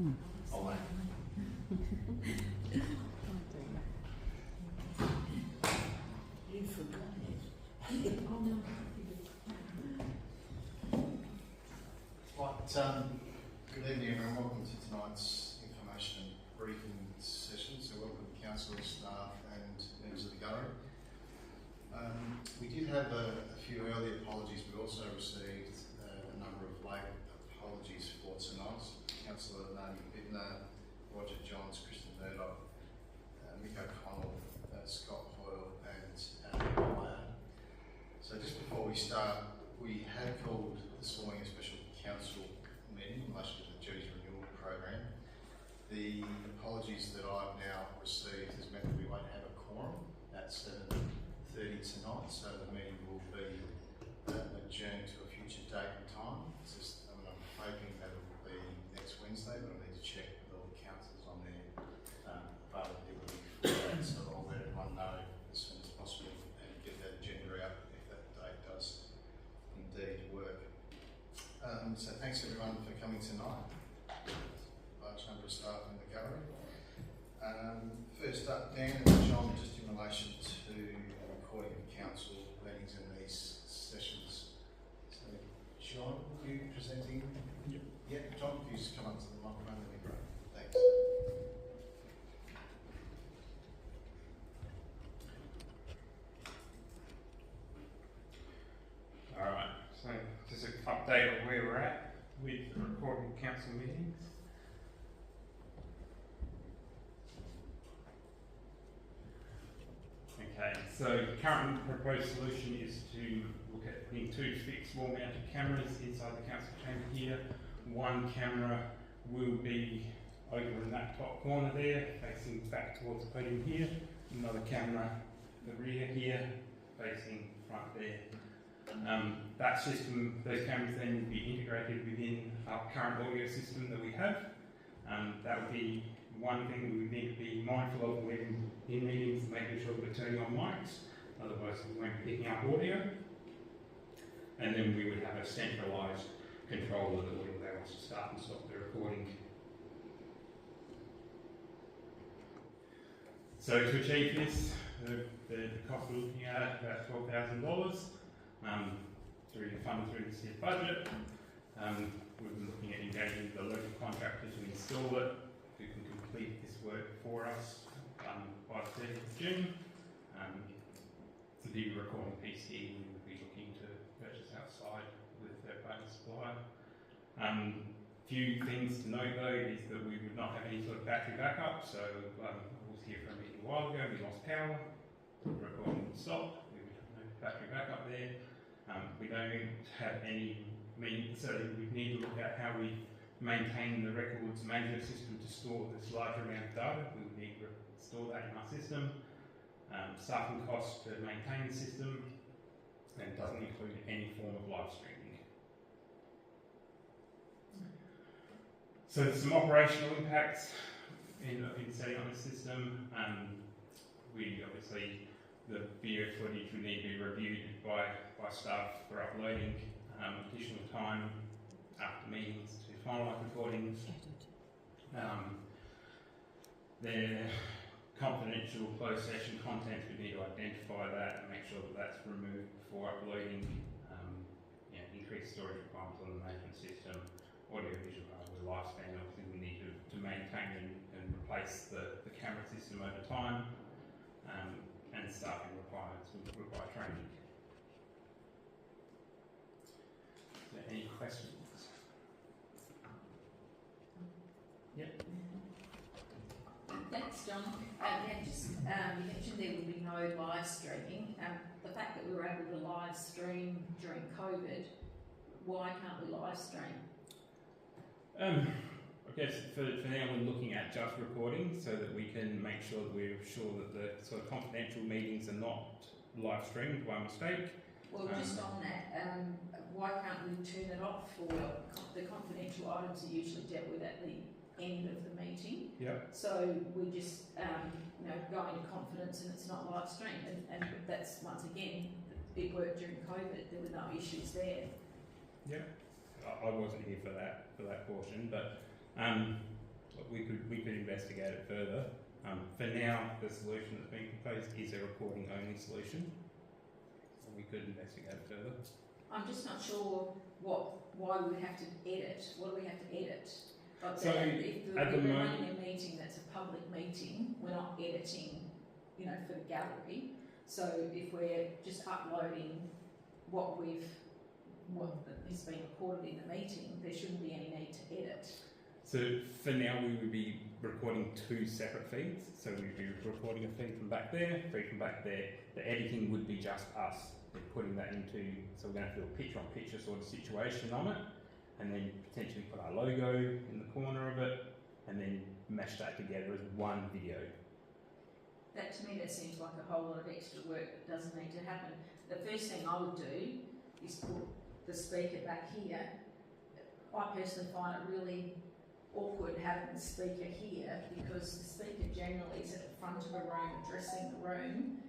Oh, mate. You forgot it. Oh, no. Right, good evening everyone, welcome to tonight's information and briefing session. So welcome to council, staff and members of the gallery. We did have a few early apologies. We also received a number of late apologies for tonight. Councillor Naomi Bittner, Roger Johns, Kristen Murdoch, Mick O'Connell, Scott Hoyle and Meyer. So just before we start, we had called this morning a special council meeting in relation to the duties renewal program. The apologies that I've now received has meant that we won't have a quorum at 7:30 tonight, so the meeting will be adjourned to a future date and time. It's just, I'm hoping that it will be next Wednesday, but I need to check with all the councillors on their availability for that, so I'll let everyone know as soon as possible and get that agenda out if that date does indeed work. So thanks everyone for coming tonight. Large number of staff in the gallery. First up, Dan and John, just in relation to the recording of council meetings and these sessions. So John, are you presenting? Yep. Yeah, John, if you just come up to the microphone, that'd be great. Thanks. Alright, so just an update of where we're at with recording council meetings. Okay, so the current proposed solution is to look at putting 2 fixed wall mounted cameras inside the council chamber here. One camera will be over in that top corner there, facing back towards the podium here. Another camera at the rear here, facing front there. That system, those cameras then will be integrated within our current audio system that we have. That would be one thing we would need to be mindful of when in meetings, making sure we're turning on mics, otherwise we won't be picking up audio. And then we would have a centralised controller that would allow us to start and stop the recording. So to achieve this, the cost we're looking at about $12,000 funded through the CIF budget. We've been looking at engaging the local contractor to install it, who can complete this work for us by the 30th of June. For the recording PC, we would be looking to purchase outside with a third-party supplier. Few things to note though is that we would not have any sort of battery backup. So I was here for a meeting a while ago. We lost power. The recording would stop. We would have no battery backup there. We don't have any means, so we need to look at how we maintain the records management system to store this large amount of data. We would need to store that in our system. Staffing costs to maintain the system, and it doesn't include any form of live streaming. So there's some operational impacts in setting up this system. We obviously, the video footage would need to be reviewed by staff for uploading. Additional time after meetings to finalise recordings. Their confidential closed session content, we need to identify that and make sure that that's removed before uploading. Increased storage requirements on the management system, audio-visual hardware lifespan, obviously we need to maintain and replace the camera system over time, and staffing requirements will require training. Any questions? Yep. Thanks, John. You mentioned there would be no live streaming. The fact that we were able to live stream during COVID, why can't we live stream? I guess for now we're looking at just recording so that we can make sure that we're sure that the sort of confidential meetings are not live streamed by mistake. Well, just on that, why can't we turn it off for the confidential items are usually dealt with at the end of the meeting? Yep. So we just go into confidence and it's not live streamed, and that's once again it worked during COVID. There were no issues there. Yeah, I wasn't here for that portion, but We could investigate it further. For now, the solution that's being proposed is a recording only solution. We could investigate it further. I'm just not sure why we have to edit. What do we have to edit? Like So, if we're at the moment- running a meeting that's a public meeting, we're not editing, you know, for the gallery. So if we're just uploading what has been recorded in the meeting, there shouldn't be any need to edit. So for now, we would be recording 2 separate feeds. So we'd be recording a feed from back there, feed from back there. The editing would be just us. We're putting that into, so we're going to have to do a picture-on-picture sort of situation on it, and then potentially put our logo in the corner of it, and then mesh that together as one video. That to me, that seems like a whole lot of extra work that doesn't need to happen. The first thing I would do is put the speaker back here. I personally find it really awkward having the speaker here because the speaker generally is at the front of a room addressing the room,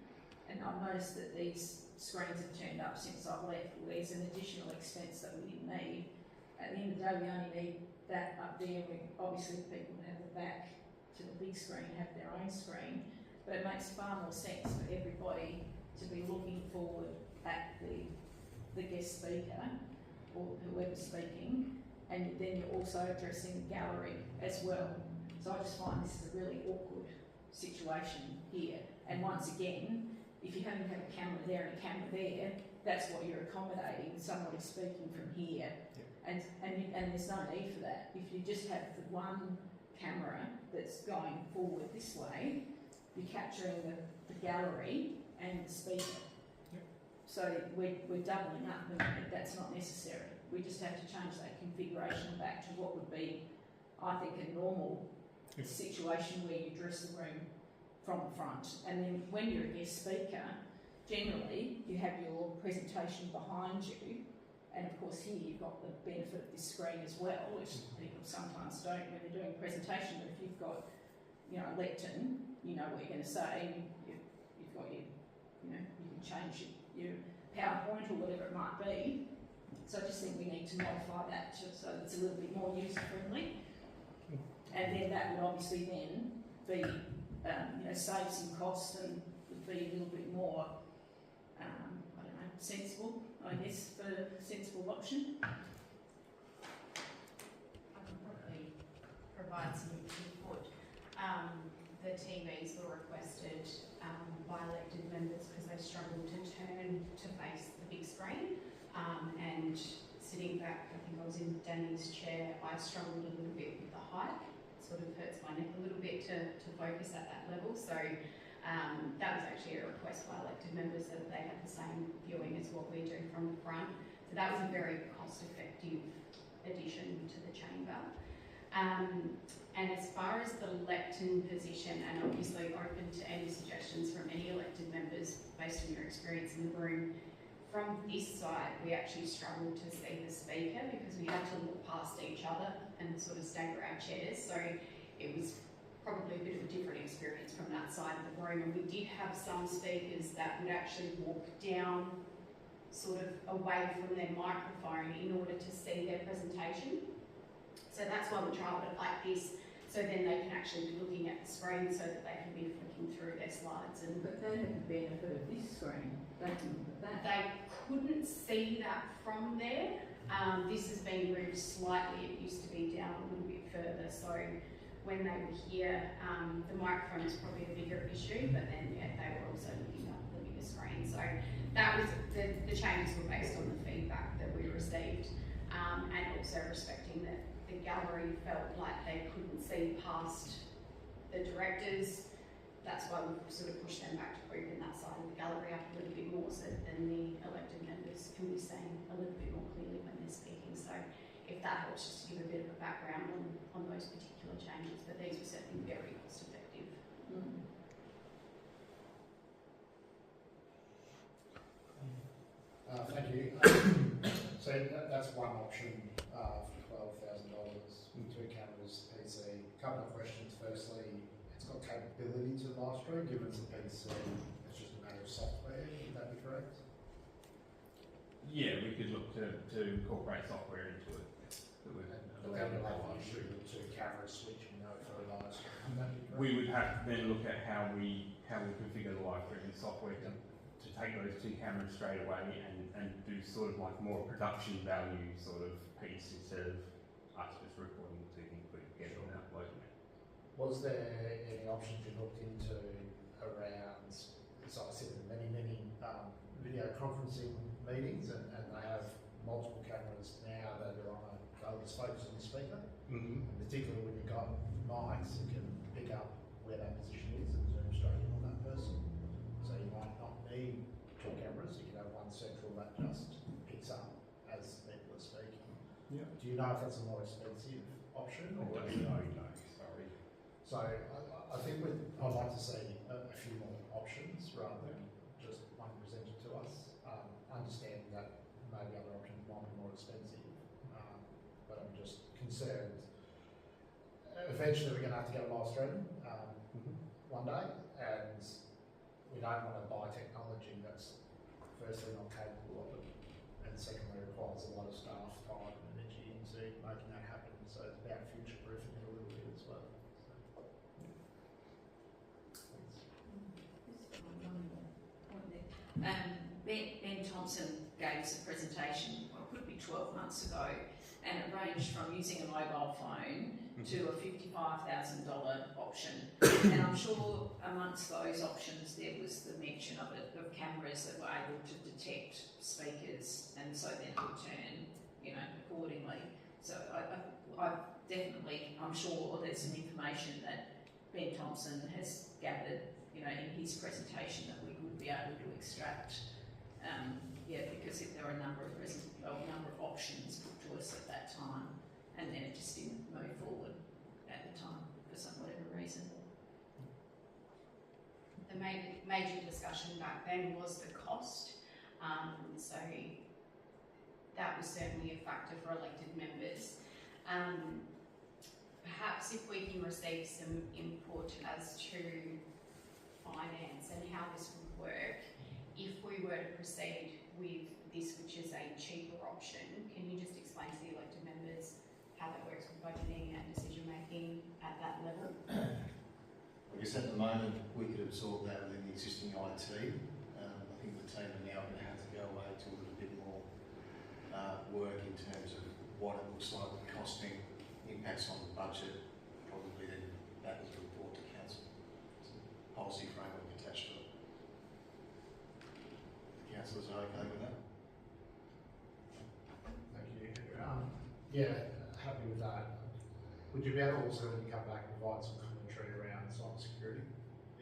and I've noticed that these screens have turned up since I've left. Well, there's an additional expense that we didn't need. At the end of the day, we only need that up there. Obviously, people that have the back to the big screen have their own screen, but it makes far more sense for everybody to be looking forward at the guest speaker or whoever's speaking, and then you're also addressing the gallery as well. So I just find this is a really awkward situation here. And once again, if you haven't had a camera there and a camera there, that's what you're accommodating, somebody speaking from here. Yep. And there's no need for that. If you just have the one camera that's going forward this way, you're capturing the gallery and the speaker. Yep. So we're doubling up, and that's not necessary. We just have to change that configuration back to what would be, I think, a normal situation where you address the room from the front. And then when you're a guest speaker, generally you have your presentation behind you, and of course here you've got the benefit of this screen as well, which people sometimes don't when they're doing a presentation. But if you've got, you know, a lectern, you know what you're going to say. You've got your, you know, you can change your PowerPoint or whatever it might be. So I just think we need to modify that so that it's a little bit more user friendly, and then that would obviously then be, you know, save some costs and would be a little bit more, I don't know, sensible, I guess, for a sensible option. I can probably provide some input. The TVs were requested by elected members because they struggled to turn to face the big screen. And sitting back, I think I was in Danny's chair, I struggled a little bit with the height. It sort of hurts my neck a little bit to focus at that level. So that was actually a request by elected members that they had the same viewing as what we do from the front. So that was a very cost-effective addition to the chamber. And as far as the lectern position, and obviously open to any suggestions from any elected members based on your experience in the room, from this side, we actually struggled to see the speaker because we had to look past each other and sort of stagger our chairs. So it was probably a bit of a different experience from that side of the room. And we did have some speakers that would actually walk down sort of away from their microphone in order to see their presentation. So that's why we trialled it like this, so then they can actually be looking at the screen so that they can be flicking through their slides. But they had the benefit of this screen. They can look at that. They couldn't see that from there. This has been moved slightly. It used to be down a little bit further. So when they were here, the microphone was probably a bigger issue, but then yeah, they were also looking at the bigger screen. So that was the changes were based on the feedback that we received, and also respecting that the gallery felt like they couldn't see past the directors. That's why we sort of pushed them back to open that side of the gallery up a little bit more so that then the elected members can be seen a little bit more clearly when they're speaking. So if that helps just to give a bit of a background on those particular changes, but these were certainly very cost effective. Thank you. So that's one option for $12,000, 2 cameras, PC. A couple of questions. Firstly, it's got capability to live stream, given it's a PC, it's just a matter of software, would that be correct? Yeah, we could look to incorporate software into it. that would And then you'll have the issue of 2 cameras switching for a live stream. That'd be great. we would have to then look at how we configure the live streaming software to take those 2 cameras straight away and do sort of like more production value sort of piece instead of us just recording the 2 things, putting together and uploading it. Was there any options you looked into around, so I sit in many video conferencing meetings and they have multiple cameras now that are on they'll just focus on the speaker, Mm-hmm. and particularly when you've got mics that can pick up where that position is and zoom straight in on that person. So you might not need 2 cameras, you can have one central that just picks up as people are speaking. Yeah. Do you know if that's a more expensive option? No, sorry. So I think I'd like to see a few more options rather than just one presented to us. Understanding that maybe other options might be more expensive, but I'm just concerned. Eventually, we're going to have to go live stream one day, and we don't want to buy technology that's firstly not capable of it, and secondly requires a lot of staff time and energy into making that happen. So it's about future proofing it a little bit as well. Ben Thompson gave us a presentation, well, it could be 12 months ago, and it ranged from using a mobile phone to a $55,000 option. And I'm sure amongst those options there was the mention of cameras that were able to detect speakers and so then return, accordingly. So I definitely, I'm sure there's some information that Ben Thompson has gathered, in his presentation that we would be able to extract. Because if there were a number of options put to us at that time, and then it just didn't move forward at the time for whatever reason. The major discussion back then was the cost. So that was certainly a factor for elected members. Perhaps if we can receive some input as to finance and how this would work, if we were to proceed with this, which is a cheaper option, can you just explain to the elected members how that works with budgeting and decision making at that level? I guess at the moment we could absorb that within the existing IT. I think the team are now going to have to go away to a little bit more work in terms of what it looks like, the costing, impacts on the budget, probably then that is a report to council. It's a policy framework attached to it. The councillors are okay with that? Thank you. Happy with that. Would you be able to also, when you come back, provide some commentary around cyber security?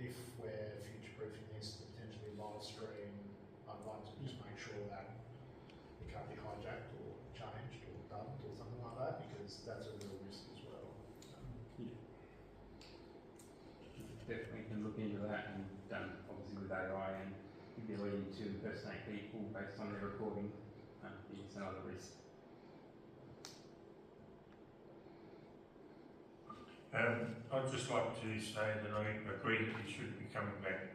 If we're future-proofing this to potentially live stream, I'd like to just make sure that it can't be hijacked or changed or dumped or something like that, because that's a real risk as well. Definitely can look into that, and obviously with AI and the ability to impersonate people based on their recording is another risk. I'd just like to say that I agree that we should be coming back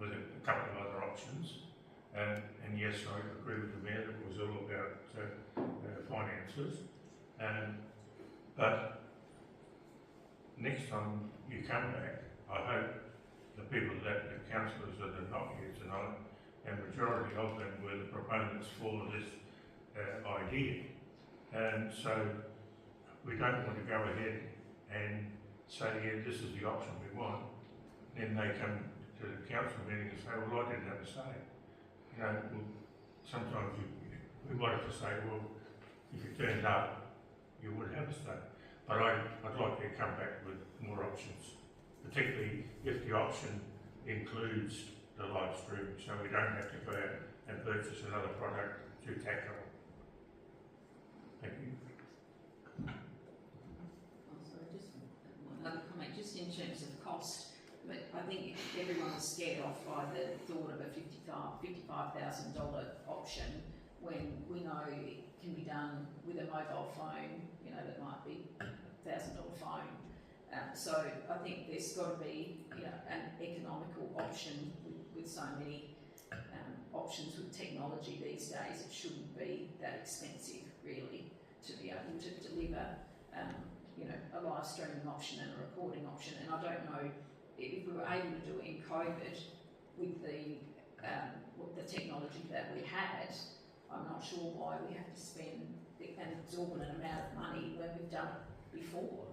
with a couple of other options. And yes, I agree with the Mayor that it was all about finances. But next time you come back, I hope the councillors that are not here tonight, and majority of them were the proponents for this idea. And so we don't want to go ahead and say, yeah, this is the option we want. Then they come to the council meeting and say, well, I didn't have a say. Sometimes we might have to say, well, if you turned up, you would have a say. But I'd like to come back with more options, particularly if the option includes the live stream, so we don't have to go out and purchase another product to tack on. Thank you. Another comment, just in terms of cost, but I think everyone was scared off by the thought of a $55,000 option when we know it can be done with a mobile phone, that might be $1,000 phone. So I think there's got to be, an economical option with so many options with technology these days. It shouldn't be that expensive, really, to be able to deliver, you know, a live streaming option and a recording option. And I don't know if we were able to do it in COVID with the technology that we had. I'm not sure why we have to spend an exorbitant amount of money when we've done it before.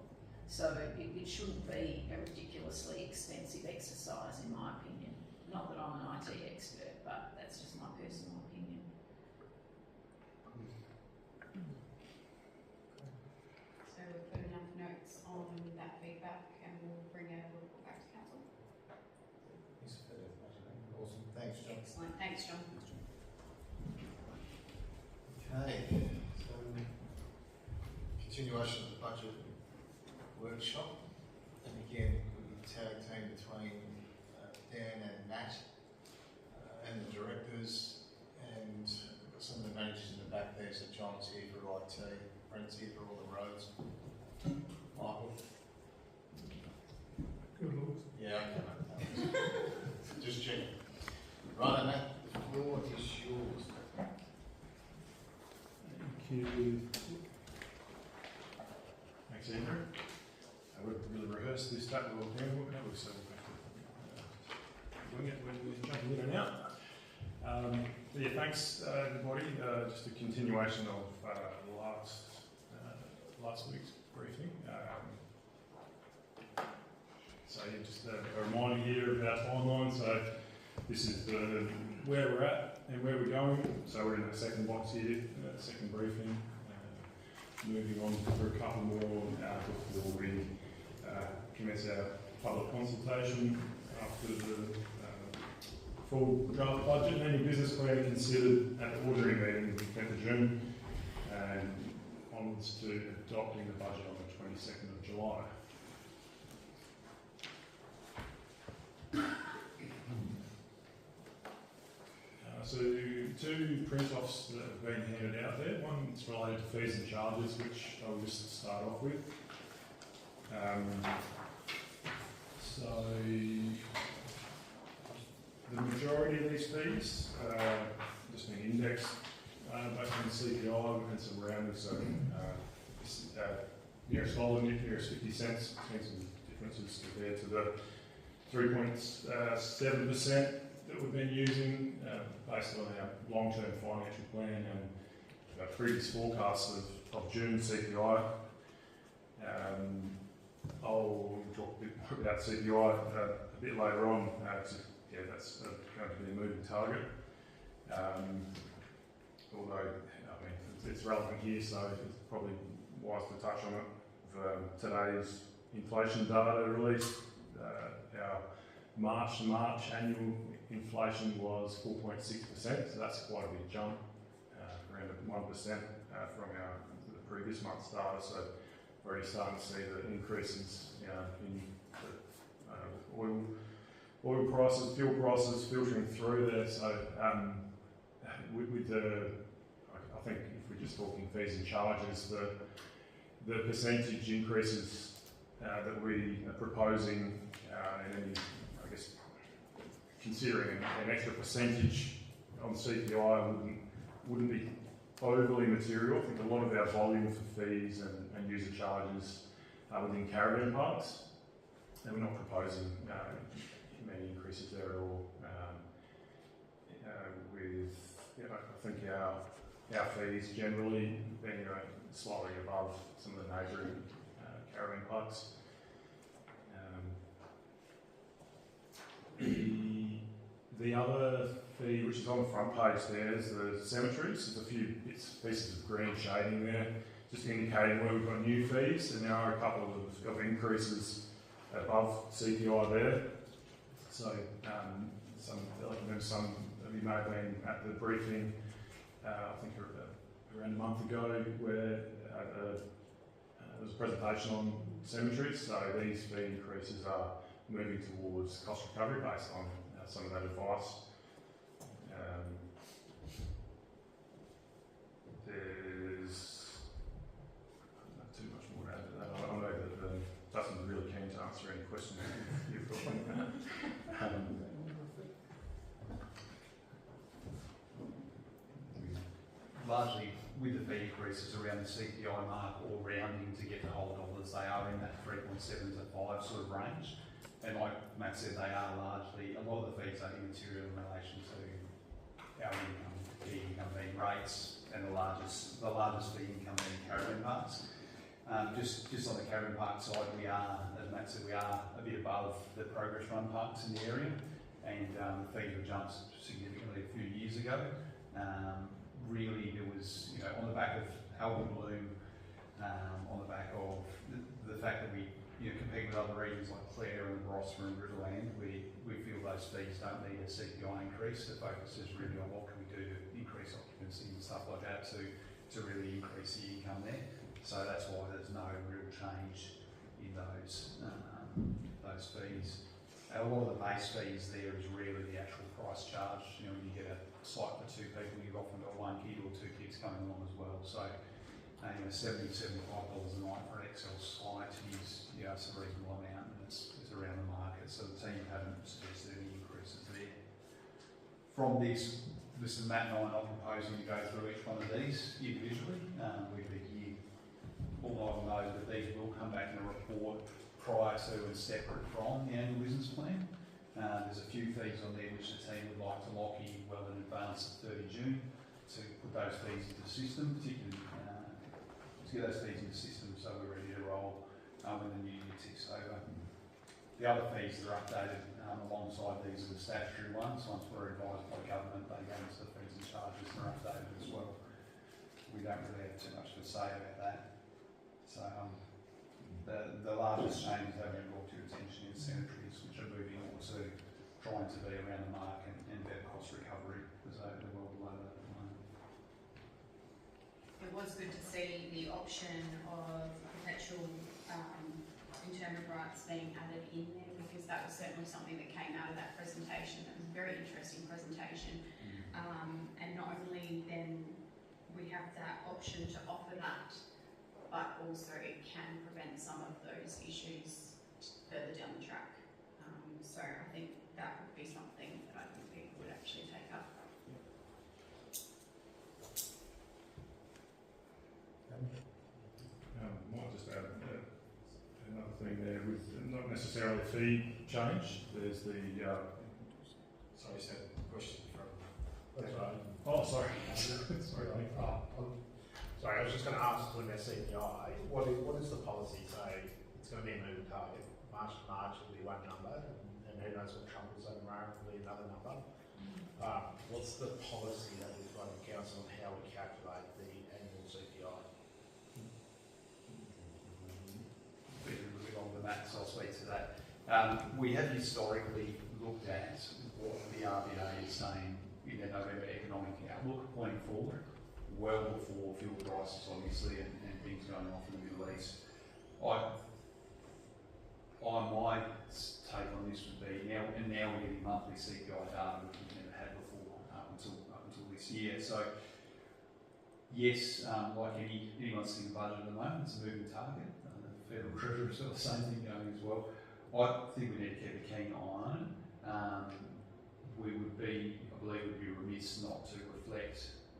So it shouldn't be a ridiculously expensive exercise, in my opinion. Not that I'm an IT expert, but that's just my personal opinion. So we've put enough notes on that feedback and we'll bring a report back to council. Awesome, thanks, John. Excellent, thanks John. Okay, so continuation of the budget workshop, and again we tag team between Dan and Matt and the directors, and we've got some of the managers in the back there. So John's here for IT, Brent's here for all the roads. Michael. Good looks. Yeah, okay. Just checking. Right, Matt, the floor is yours. Thank you. Thanks, Andrew. We've really rehearsed this type of handbook, haven't we? So doing it when we're jumping in and out. But yeah, thanks everybody. Just a continuation of last week's briefing. So yeah, just a reminder here of our timeline. So this is where we're at and where we're going. So we're in the second box here, second briefing. Moving on for a couple more before we commence our public consultation after the full draft budget and any business plan considered at the ordinary meeting the 10th of June, and onwards to adopting the budget on the 22nd of July. So two print-offs that have been handed out there. One's related to fees and charges, which I'll just start off with. So the majority of these fees just been indexed based on the CPI and some rounding. So nearest dollar, nearest 50 cents. Seen some differences compared to the 3.7% that we've been using based on our long-term financial plan and our previous forecasts of June CPI. I'll talk a bit more about CPI a bit later on. Yeah, that's going to be a moving target. Although, I mean, it's relevant here, so it's probably wise to touch on it. Today's inflation data released, our March to March annual inflation was 4.6%, so that's quite a big jump, around 1% from the previous month's data. So we're already starting to see the increases in oil prices, fuel prices filtering through there. So with the, I think if we're just talking fees and charges, the percentage increases that we are proposing, and any, I guess, considering an extra percentage on CPI wouldn't be overly material. I think a lot of our volume for fees and user charges are within caravan parks, and we're not proposing many increases there at all. I think our fees generally being slightly above some of the neighbouring caravan parks. The other fee, which is on the front page there, is the cemeteries. There's a few pieces of green shading there, just indicating where we've got new fees, and there are a couple of increases above CPI there. So some of you may have been at the briefing, I think around a month ago, where there was a presentation on cemeteries. So these fee increases are moving towards cost recovery based on some of that advice. There's not too much more to add to that. I know that Dustin's really keen to answer any questions you've got on that. Largely with the fee increases around the CPI mark or rounding to get the whole dollars, they are in that 3.7 to 5 sort of range. And like Matt said, they are largely, a lot of the fees are immaterial in relation to our income, key income being rates, and the largest fee income being caravan parks. Just on the caravan park side, we are, as Matt said, we are a bit above the progress run parks in the area, and the fees were jumped significantly a few years ago. Really, there was, on the back of algal bloom, on the back of the fact that we compete with other regions like Clare and Barossa and Riverland, we feel those fees don't need a CPI increase. The focus is really on what can we do to increase occupancy and stuff like that to really increase the income there. So that's why there's no real change in those fees. And a lot of the base fees there is really the actual price charge. When you get a site for 2 people, you've often got 1 kid or 2 kids coming along as well. So $70, $75 a night for an XL site is it's a reasonable amount, and it's around the market. So the team haven't suggested any increases there. From this is Matt and I are not proposing to go through each one of these individually. We'd be here all night on those, but these will come back in a report prior to and separate from the annual business plan. There's a few fees on there which the team would like to lock in well in advance of 30 June to put those fees into the system, particularly to get those fees into the system so we're ready to roll when the new year ticks over. The other fees that are updated alongside these are the statutory ones. Once we're advised by government, they go into the fees and charges and are updated as well. We don't really have too much to say about that. So the largest changes that have been brought to your attention is cemeteries, which are moving on to trying to be around the mark and better cost recovery because they're well below that at the moment. It was good to see the option of perpetual internment rights being added in there, because that was certainly something that came out of that presentation. That was a very interesting presentation. And not only then we have that option to offer that, but also it can prevent some of those issues further down the track. So I think that would be something that I think people would actually take up. Might just add another thing there with not necessarily a fee change. There's the Sorry, is that a question from? That's right. oh sorry sorry. Sorry, I was just going to ask when they're CPI, what is the policy say? It's going to be a moving target. March to March will be one number, and who knows what Trump will say tomorrow will be another number. What's the policy that we've got in council on how we calculate the annual CPI? Been a little bit longer than that, so I'll speak to that. We have historically looked at what the RBA is saying in their November economic outlook pointing forward, well before fuel prices obviously and things going off in the Middle East. My take on this would be now we're getting monthly CPI data which we've never had before up until this year. So yes, like anyone's seeing the budget at the moment, it's a moving target. The Federal Treasury's got the same thing going as well. I think we need to keep a keen eye on it. I believe we'd be remiss not to reflect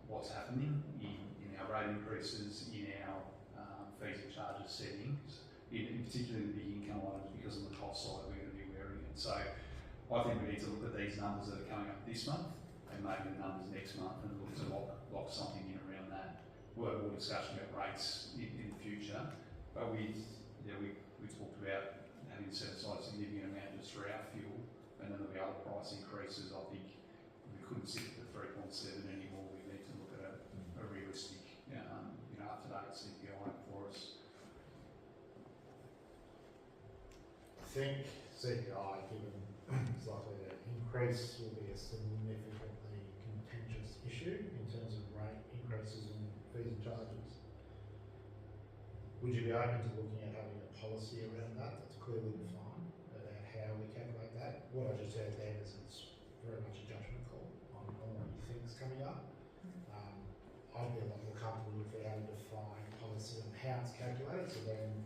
what's happening in our rate increases, in our fees and charges settings, in particularly the big income items, because on the cost side we're going to be wearing it. So I think we need to look at these numbers that are coming up this month and maybe the numbers next month and look to lock something in around that. We'll have more discussion about rates in the future, but we talked about having set aside a significant amount just for our fuel, and then there'll be other price increases. I think we couldn't sit at the 3.7 anymore. We need to look at a realistic, up-to-date CPI for us. I think CPI, given it's likely to increase, will be a significantly contentious issue in terms of rate increases and fees and charges. Would you be open to looking at having a policy around that that's clearly defined about how we calculate that? What I just heard there is it's very much a judgment call on what you think is coming up. I'd be a lot more comfortable if we had a defined policy on how it's calculated, so then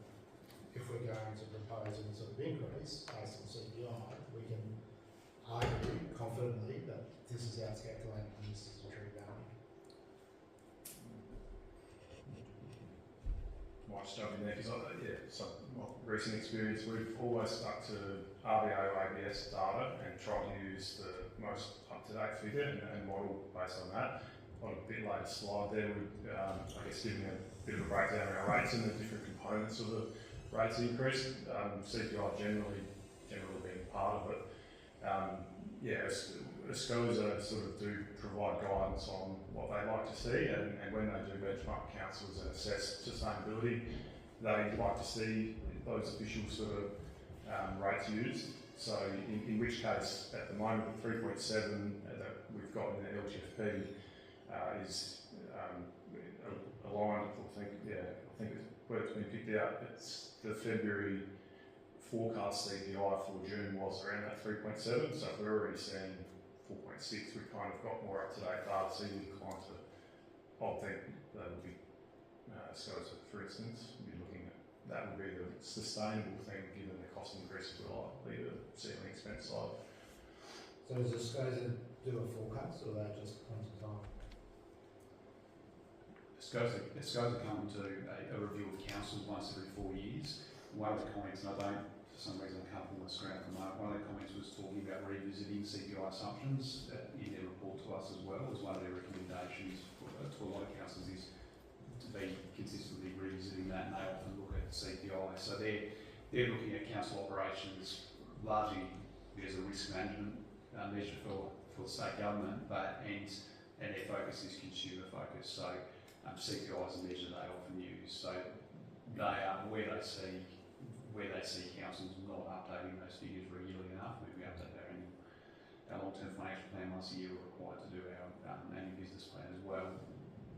if we're going to propose any sort of increase based on CPI, we can argue confidently that this is how it's calculated and this is the true value. just jump in there because my recent experience, we've always stuck to RBA or ABS data and tried to use the most up-to-date figure and model based on that. On a bit later slide there, we I guess giving a bit of a breakdown of our rates and the different components of the rates increase. CPI generally being part of it. SCOSA sort of do provide guidance on what they like to see, and when they do benchmark councils and assess sustainability, they like to see those official sort of rates used. So in which case, at the moment, the 3.7 that we've got in the LGFP is aligned. I think it's where it's been picked out. It's the February forecast CPI for June was around that 3.7. So if we're already seeing 4.6, we've kind of got more up-to-date data. So you're inclined to, I think that would be SCOSA, for instance, be looking at that would be the sustainable thing given the cost increases we're likely to see on the expense side. So does the SCOSA do a forecast, or are they just point in time? SCOSA come to a review of councils once every 4 years. One of the comments, and I don't, for some reason I can't pull my screen at the moment, one of the comments was talking about revisiting CPI assumptions in their report to us as well, as one of their recommendations to a lot of councils is to be consistently revisiting that, and they often look at CPI. So they're looking at council operations largely as a risk management measure for state government, and their focus is consumer focus. So CPI is a measure they often use. So they are where they see councils not updating those figures regularly enough. We update our long-term financial plan once a year. We're required to do our annual business plan as well.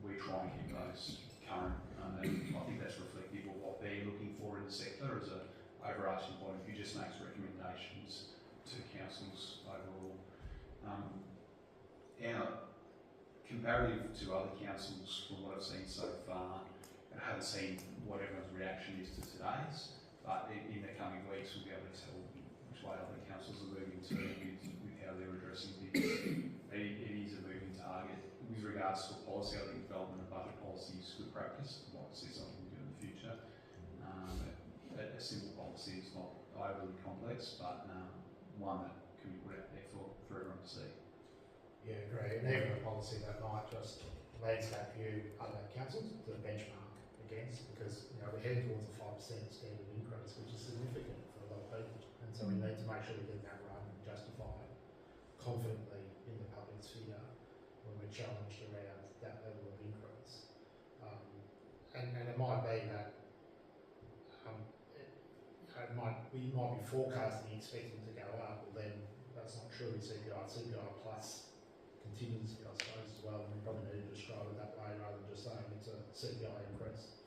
We try and keep those current, and I think that's reflective of what they're looking for in the sector as an overarching point of view. Just makes recommendations to councils overall. Comparative to other councils, from what I've seen so far, I haven't seen what everyone's reaction is to today's, but in the coming weeks we'll be able to tell which way other councils are moving to with how they're addressing things. It is a moving target. With regards to policy, I think development and budget policy is good practice. I'd like to see something we do in the future. A simple policy is not overly complex, but one that can be put out there for everyone to see. Yeah, great. And even a policy that might just landscape view other councils to benchmark against, because we're heading towards a 5% standard increase, which is significant for a lot of people. And so we need to make sure we get that right and justify it confidently in the public sphere when we're challenged around that level of increase. And it might be that we might be forecasting expecting to go up, well then that's not truly CPI. CPI plus contingency, I suppose, as well, and we probably need to describe it that way rather than just saying it's a CPI increase.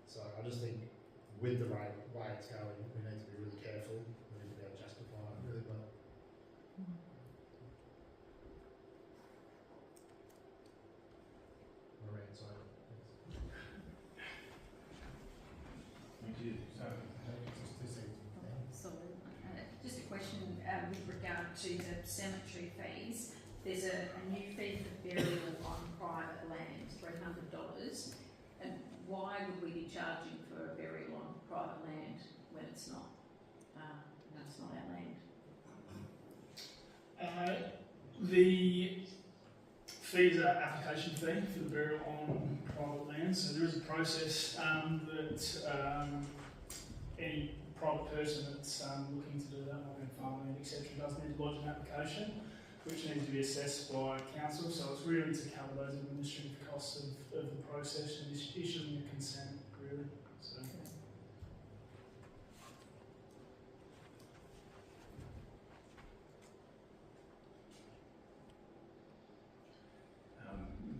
So I just think with the way it's going, we need to be really careful. We need to be able to justify it really well. Around, so Thank you. Just a question with regard to the cemetery fees. There's a new fee for burial on private land, $300. And why would we be charging for a burial on private land when it's not our land? The fees are application fee for the burial on private land. So there is a process that any private person that's looking to do that, like in farmland, etc., does need to lodge an application, which needs to be assessed by council. So it's really to cover those administrative costs of the process and issuing a consent, really. So.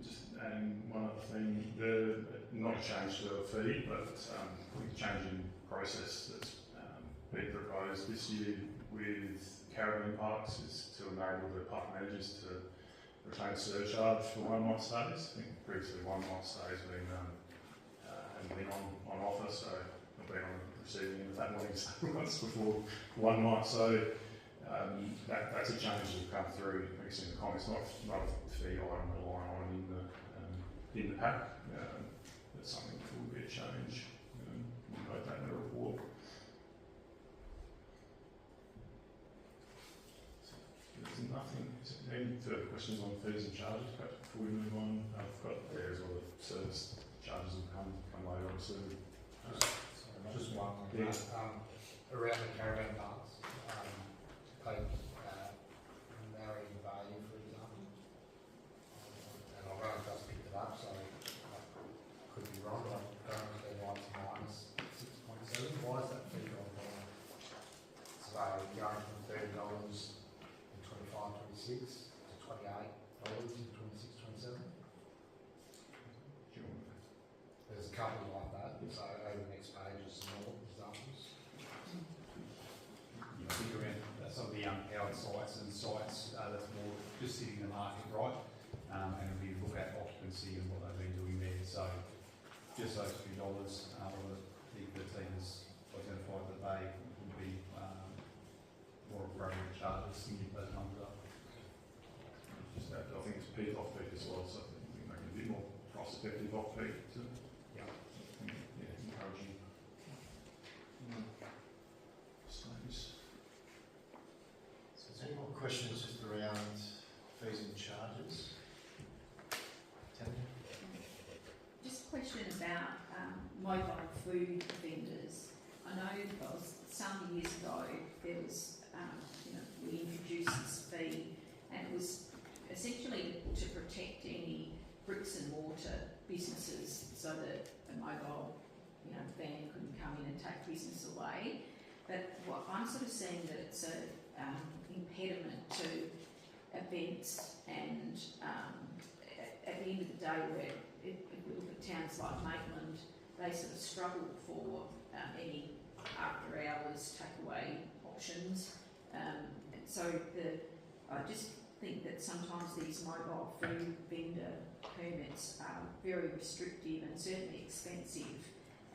Just adding one other thing, not a change to the fee, but a change in process that's been proposed this year with caravan parks is to enable the park managers to retain a surcharge for 1 night stays. I think previously 1 night stays hadn't been on offer, so I've been on the receiving end of that morning once before 1 night. So that's a change that will come through, I guess, in the comments, not a fee item, but a line item in the pack. that's something that will be a change. We note that in the report. There's nothing. Any further questions on fees and charges? Perhaps before we move on, I've got areas where the service charges will come later, obviously. Just one on Yeah. that. Around the caravan parks, paid marrying value, for example. And I've only just picked it up, so I could be wrong, but I'm going to be like to minus 6.7. Why is that fee gone down? So going from $30 in 25-26 to $28 in 26-27. There's a couple like that, so over the next page is some more examples. You think around some of the unpowered sites and sites that's more just sitting the market right, and we look at occupancy and what they've been doing there. So just those few dollars, I think the team has identified that they would be more appropriate charges to get those numbers up. Just that, I think it's peak off peak as well, so I think we make it a bit more cost effective off peak to encouraging. So is there any more questions just around fees and charges? Tanya? Just a question about mobile food vendors. I know some years ago there was, we introduced this fee, and it was essentially to protect any bricks and mortar businesses so that a mobile van couldn't come in and take business away. But what I'm sort of seeing that it's a impediment to events, and at the end of the day, where if we look at towns like Maitland, they sort of struggle for any after hours takeaway options. So I just think that sometimes these mobile food vendor permits are very restrictive and certainly expensive.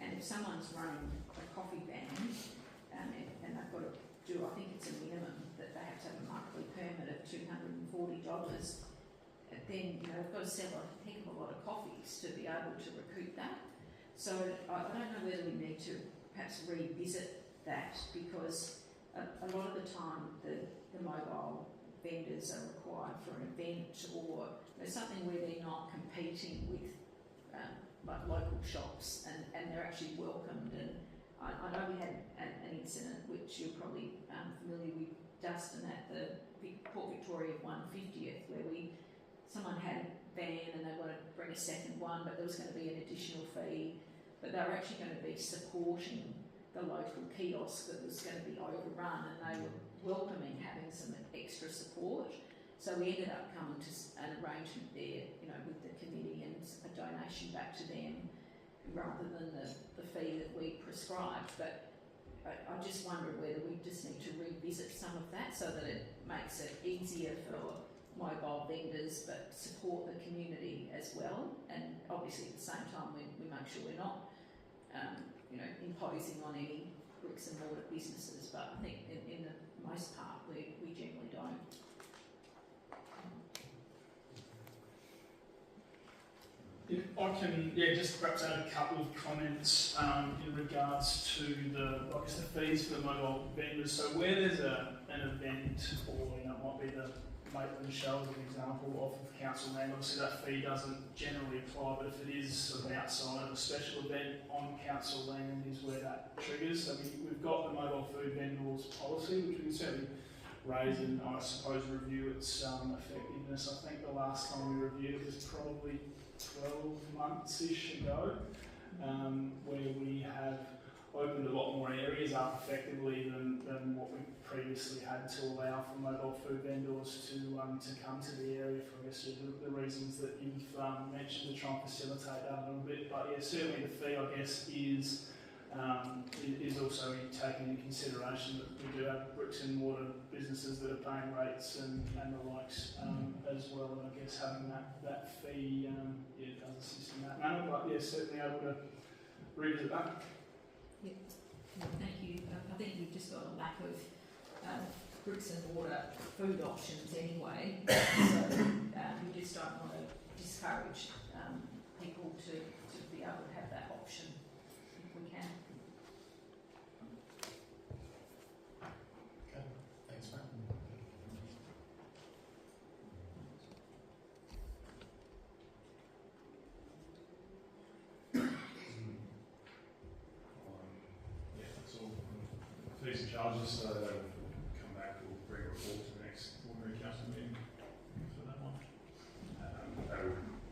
And if someone's running a coffee van and they've got to do, I think it's a minimum that they have to have a monthly permit of $240, then they've got to sell a heck of a lot of coffees to be able to recoup that. So I don't know whether we need to perhaps revisit that, because a lot of the time the mobile vendors are required for an event or something where they're not competing with like local shops, and they're actually welcomed. And I know we had an incident which you're probably familiar with, Dustin, at the Port Victoria 150th, where someone had a van and they wanted to bring a second one, but there was going to be an additional fee, but they were actually going to be supporting the local kiosk that was going to be overrun, and they were welcoming having some extra support. So we ended up coming to an arrangement there, with the committee, and a donation back to them rather than the fee that we prescribed. But I just wonder whether we just need to revisit some of that so that it makes it easier for mobile vendors, but support the community as well. And obviously at the same time we make sure we're not imposing on any bricks and mortar businesses, but I think in the most part we generally don't. I can, just perhaps add a couple of comments in regards to the fees for the mobile vendors. So where there's an event, or it might be the Maitland Show as an example off of council land, obviously that fee doesn't generally apply, but if it is sort of outside of a special event on council land is where that triggers. So we've got the mobile food vendors policy, which we can certainly raise and I suppose review its effectiveness. I think the last time we reviewed it was probably 12 months-ish ago, where we have opened a lot more areas up effectively than what we previously had to allow for mobile food vendors to come to the area for the reasons that you've mentioned, to try and facilitate that a little bit. But certainly the fee, I guess, is also taking into consideration that we do have bricks and mortar businesses that are paying rates and the likes as well. And I guess having that fee does assist in that manner. But certainly able to revisit that. Thank you. I think we've just got a lack of bricks and mortar food options anyway, so we just don't want to discourage people to be able to have just come back, we'll bring a report to the next ordinary council meeting for that one.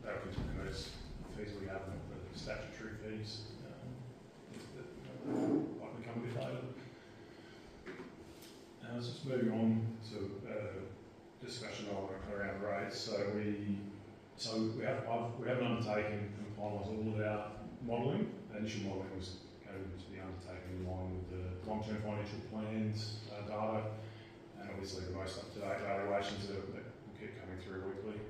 That'll contain those fees we have, the statutory fees, that likely come a bit later. Just moving on to discussion around rates. So we have an undertaking to finalise all of our modelling. The initial modelling was going to be undertaken in line with the long-term financial plans data, and obviously the most up-to-date valuations that will keep coming through weekly.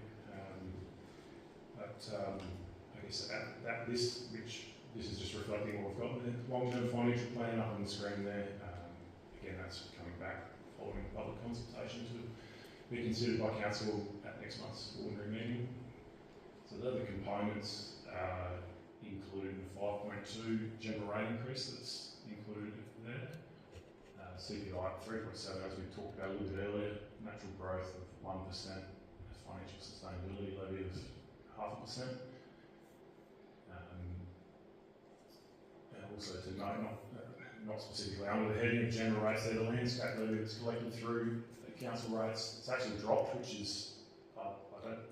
I guess that list, which this is just reflecting what we've got in the long-term financial plan up on the screen there. Again, that's coming back following public consultation to be considered by council at next month's ordinary meeting. So they're the components, including the 5.2 general rate increase that's included there. CPI at 3.7, as we talked about a little bit earlier, natural growth of 1%, a financial sustainability levy of 0.5%. And also to note, not specifically under the heading of general rates, there the landscape levy that's collected through the council rates, it's actually dropped, which is, I don't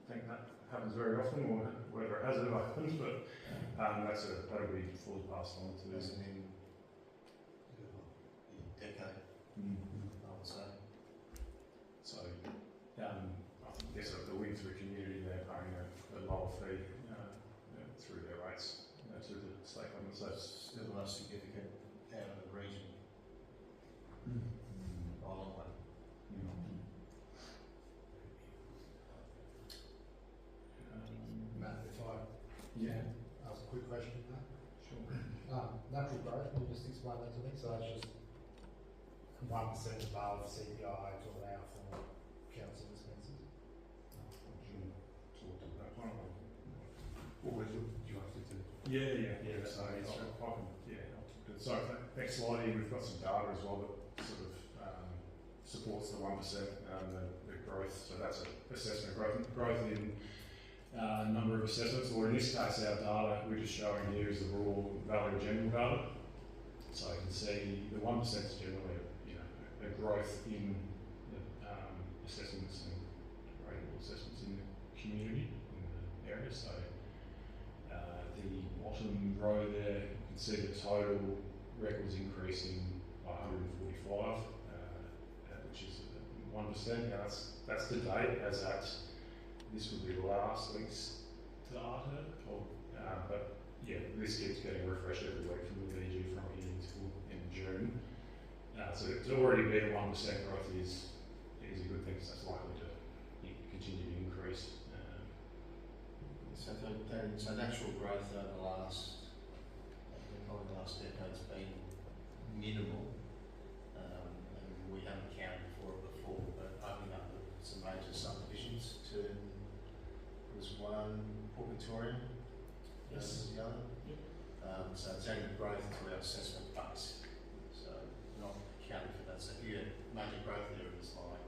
think that happens very often, or whether it has ever happened, but that'll be fully passed on to As in decade, I would say. So, I think there's the Windsor community, they're paying a lower fee through their rates to the state government. So Still the most significant out of the region. By a long way. Matt, if I ask a quick question, Matt. Sure. Natural growth, can you just explain that to me? So that's just 1% above CPI to allow for council expenses? What would you like to do? Yeah. So next slide here, we've got some data as well that sort of supports the 1% the growth. So that's an assessment growth in number of assessments, or in this case, our data we're just showing here is the raw value of general data. So you can see the 1% is generally a growth in the assessments and rateable assessments in the community, in the area. So the bottom row there, you can see the total records increasing by 145, which is 1%. Now that's to date, as at this would be last week's data, but yeah, this keeps getting refreshed every week from the DG from here until in June. So to already be at 1% growth is a good thing, because that's likely to continue to increase. So natural growth over the last decade has been minimal, and we haven't accounted for it before, but opening up some major subdivisions to, there was one, Port Victoria, Yes. the other. Yep. So it's adding growth to our assessment base, so not accounting for that. So if you had major growth areas like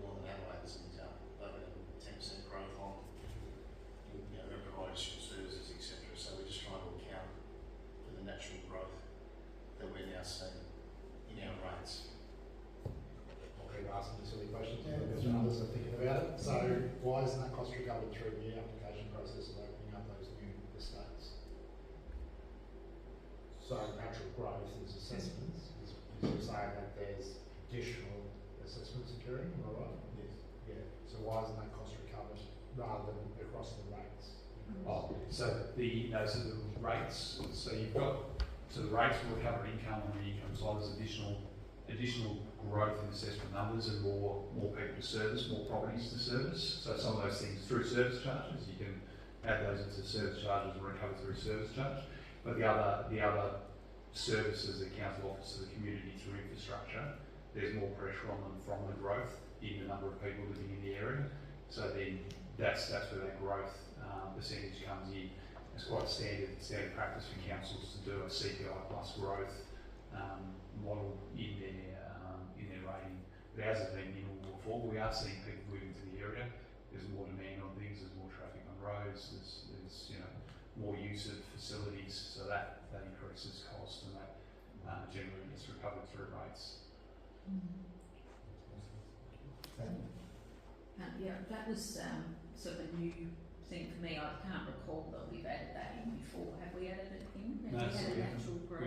Northern Adelaide as an example, they would have 10% growth on providers, services, etc. So we're just trying to account for the natural growth that we're now seeing in our rates. I'll keep asking you silly questions because others are thinking about it. So why isn't that cost recovered through the application process of opening up those new estates? So natural growth is assessments. Is you're saying that there's additional assessments occurring, am I right? Yes. Yeah. So why isn't that cost recovered rather than across the rates? Oh, so the rates. So you've got the rates will recover income on the income side. There's additional growth in assessment numbers and more people to service, more properties to service. So some of those things through service charges, you can add those into service charges and recover through service charge. But the other services that council offers to the community through infrastructure, there's more pressure on them from the growth in the number of people living in the area. So then that's where that growth percentage comes in. It's quite standard practice for councils to do a CPI plus growth model in their rating. But as has been minimal before, we are seeing people moving to the area. There's more demand on things. There's more traffic on roads. There's more use of facilities, so that increases cost, and that generally gets recovered through rates. Yeah, that was sort of a new thing for me. I can't recall that we've added that in before. Have we added it in? Have No, we so had an actual growth?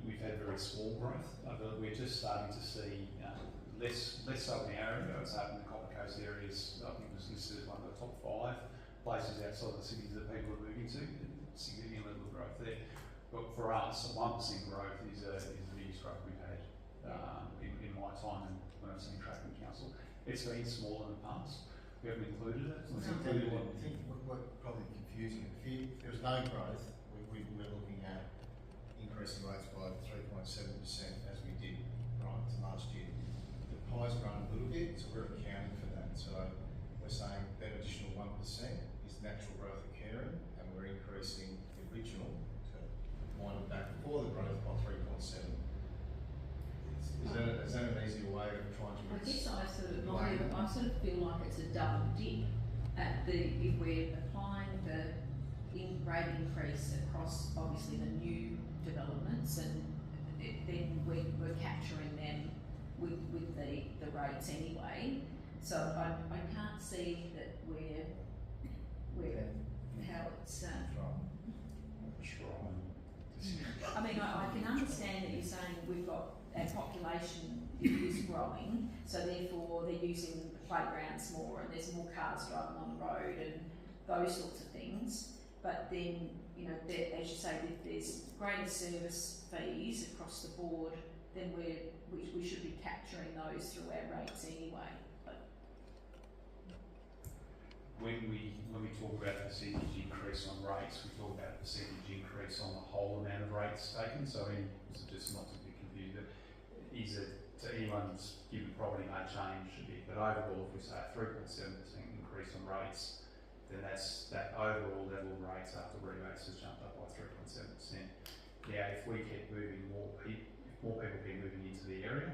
we've had very small growth. We're just starting to see less so in the area. It's up in the Copper Coast areas. I think it was listed as one of the top 5 places outside the cities that people are moving to. Significant level of growth there. But for us, 1% growth is the biggest growth we've had in my time and when I was in Tracking Council. It's been small in the past. We haven't included it. I think what probably confusing, if there was no growth, we're looking at increasing rates by 3.7% as we did prior to last year. The pie's grown a little bit, so we're accounting for that. So we're saying that additional 1% is natural growth occurring, and we're increasing the original to wind it back before the growth by 3.7. Is that an easier way of trying to? I guess I sort of feel like it's a double dip at if we're applying the rate increase across obviously the new developments, and then we're capturing them with the rates anyway. So I can't see that we're how it's. I mean, I can understand that you're saying we've got our population is growing, so therefore they're using the playgrounds more, and there's more cars driving on the road and those sorts of things. But then, you know, as you say, if there's greater service fees across the board, then we should be capturing those through our rates anyway. But when we talk about percentage increase on rates, we talk about percentage increase on the whole amount of rates taken. So just not to be confused, is it to anyone's given property may change a bit, but overall, if we say a 3.7% increase on rates, then that overall level of rates after rebates has jumped up by 3.7%. Now, if we keep moving more people keep moving into the area,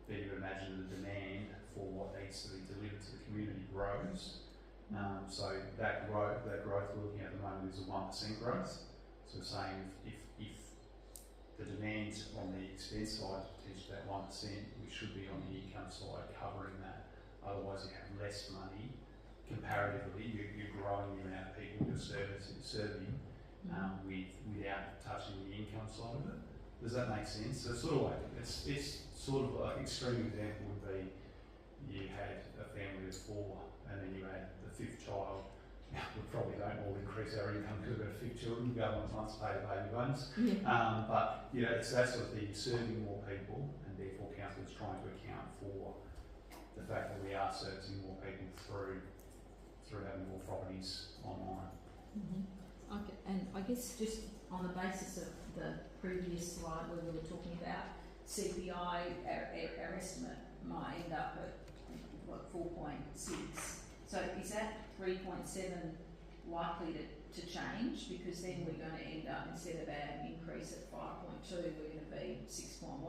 then you imagine the demand for what needs to be delivered to the community grows. So that growth we're looking at the moment is a 1% growth. So we're saying if the demand on the expense side is potentially that 1%, we should be on the income side covering that. Otherwise, you have less money comparatively. You're growing the amount of people you're serving without touching the income side of it. Does that make sense? So it's sort of like it's sort of like extreme example would be you had a family of 4 and then you had the 5th child. Now, we probably don't all increase our income because we've got 5 children. The government wants to pay the baby bonus. Yeah. But you know, it's that sort of thing, serving more people, and therefore council is trying to account for the fact that we are servicing more people through having more properties online. Okay, and I guess just on the basis of the previous slide where we were talking about CPI, our estimate might end up at what, 4.6. So is that 3.7 likely to change? Because then we're going to end up, instead of our increase at 5.2, we're going to be 6.1.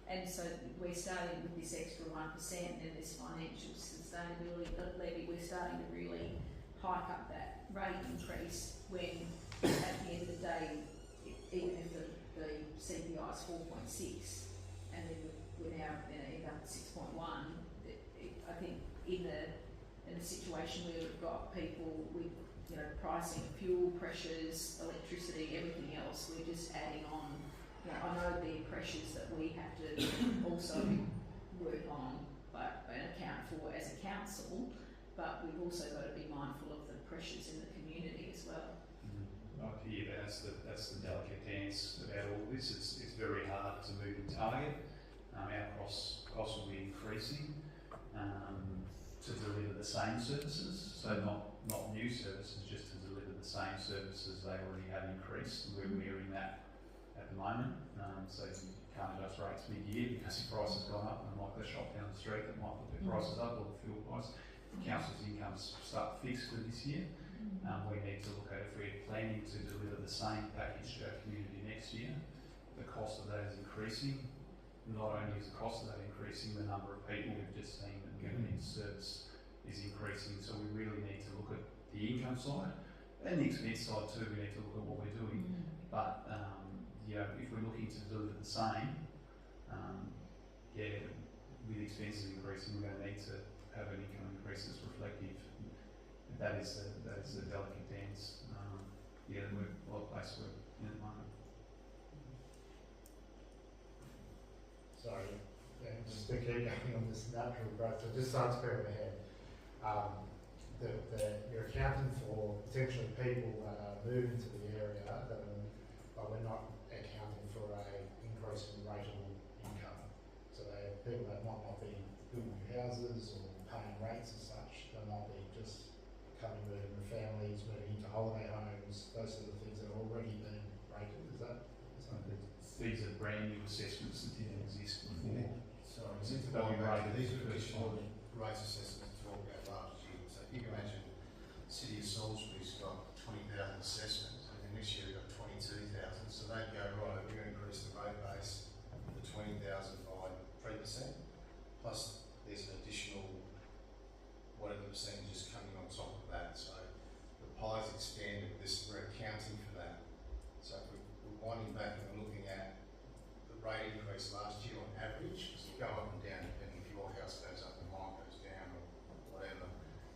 And so we're starting with this extra 1% and this financial sustainability levy, we're starting to really hike up that rate increase when at the end of the day, even if the CPI is 4.6 and then we're now end up at 6.1, I think in a situation where we've got people with, you know, pricing of fuel, pressures, electricity, everything else, we're just adding on. You know, I know there are pressures that we have to also work on and account for as a council, but we've also got to be mindful of the pressures in the community as well. Yeah, that's the delicate dance about all this. It's very hard to move the target. Our costs will be increasing to deliver the same services, so not new services, just to deliver the same services they already have increased. We're mirroring that at the moment, so you can't adjust rates mid-year because the price has gone up, and like the shop down the street that might put their prices up, or the fuel price. The council's incomes start fixed for this year. We need to look at if we're planning to deliver the same package to our community next year, the cost of that is increasing. Not only is the cost of that increasing, the number of people we've just seen that get into service is increasing. So we really need to look at the income side and the expense side too. We need to look at what we're doing. But if we're looking to deliver the same, with expenses increasing, we're going to need to have an income increase that's reflective. That is a delicate dance. We're a lot of place we're in at the moment. Sorry, just to keep going on this natural growth, so just so it's clear in the head, you're accounting for potentially people that are moving to the area but we're not accounting for a increase in rateable income. So they're people that might not be building new houses or paying rates as such. They might be just moving with families, moving into holiday homes, those sort of things that are already being rated. Is that something? These are brand new assessments that didn't exist before. So They'll be rated. these are additional rates assessments to talk about last year. So if you can imagine, City of Salisbury's got 20,000 assessments, and then this year we've got 22,000. So they go, right, we're going to increase the rate base of the 20,000 by 3%, plus there's an additional whatever percentage is coming on top of that. So the pie's expanded, we're accounting for that. So if we're winding back and we're looking at the rate increase last year on average, because you go up and down depending if your house goes up and mine goes down or whatever.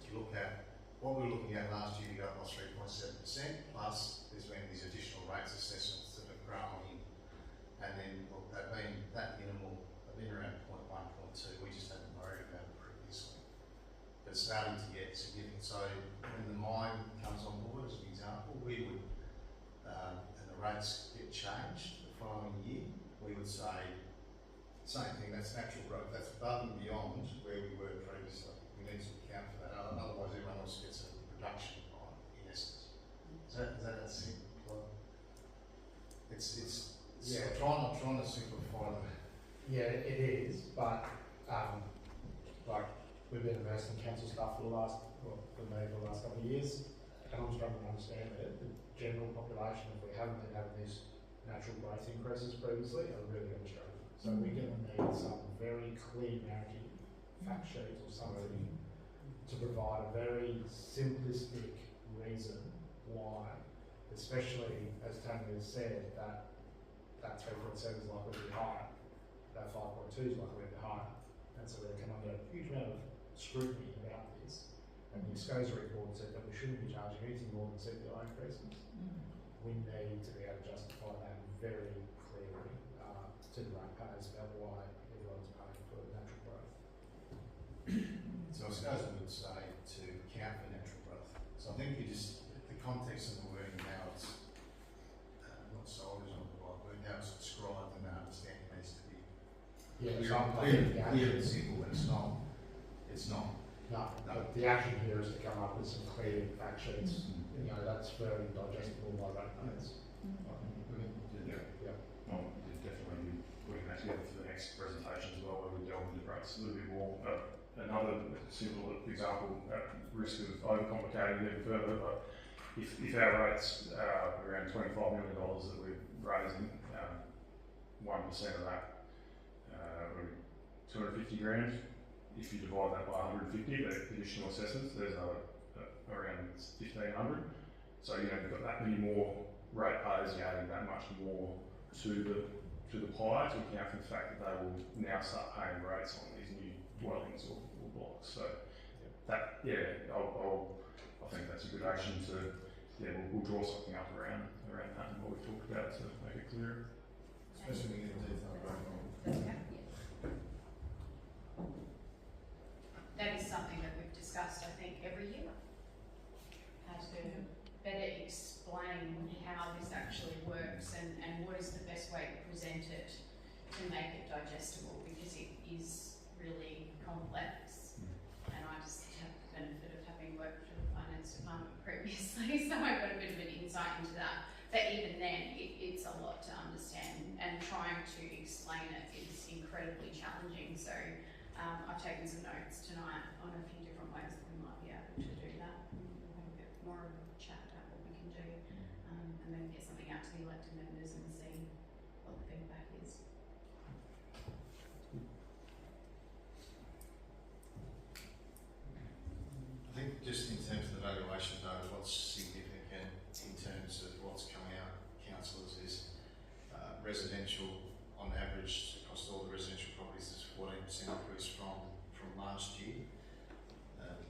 You look at what we were looking at last year, we got by 3.7%, plus there's been these additional rates assessments that have grown in. And then look, they've been that minimal, they've been around 0.1, 0.2, we just haven't worried about it previously. But it's starting to get significant. So when the mine comes on board, as an example, we would, and the rates get changed the following year, we would say, same thing, that's natural growth, that's above and beyond where we were previously. We need to account for that, otherwise everyone else gets a reduction in essence. Is that simple? I'm trying to simplify them. Yeah, it is, but like we've been immersed in council stuff for the last couple of years, and I'm struggling to understand it. The general population, if we haven't been having these natural growth increases previously, are really going to struggle. So we're going to need some very clear narrative, fact sheet or something to provide a very simplistic reason why, especially as Tony has said, that 3.7 is likely to be higher, that 5.2 is likely to be higher, and so we're going to come under a huge amount of scrutiny about this. And the SCOSA report said that we shouldn't be charging anything more than CPI increases. We need to be able to justify that very clearly to the ratepayers about why everyone's paying for natural growth. So SCOSA would say to account for natural growth. So I think the context of the wording now, it's not sold is not the right word, now it's described and the understanding needs to be clear and simple, and it's not. No, but the action here is to come up with some clear fact sheets. You know, that's very digestible by ratepayers. Well, definitely putting that together for the next presentation as well, where we delve into rates a little bit more. Another simple example, at risk of overcomplicating it even further, but if our rates are around $25 million that we're raising, 1% of that, 250 grand. If you divide that by 150, the additional assessments, there's another around 1,500. So you've got that many more ratepayers, you're adding that much more to the pie to account for the fact that they will now start paying rates on these new dwellings or blocks. So that, I think that's a good action to, we'll draw something up around that and what we've talked about to make it clearer. Especially when you get detail going on. That is something that we've discussed, I think, every year. How to better explain how this actually works and what is the best way to present it to make it digestible, because it is really complex. And I just have the benefit of having worked for the finance department previously, so I've got a bit of an insight into that. But even then, it's a lot to understand, and trying to explain it is incredibly challenging. So I've taken some notes tonight on a few different ways that we might be able to do that. We'll have a bit more of a chat about what we can do, and then get something out to the elected members and see what the feedback is. I think just in terms of the valuation though, what's significant in terms of what's coming out, councillors, is residential, on average, across all the residential properties, is 14% increase from last year.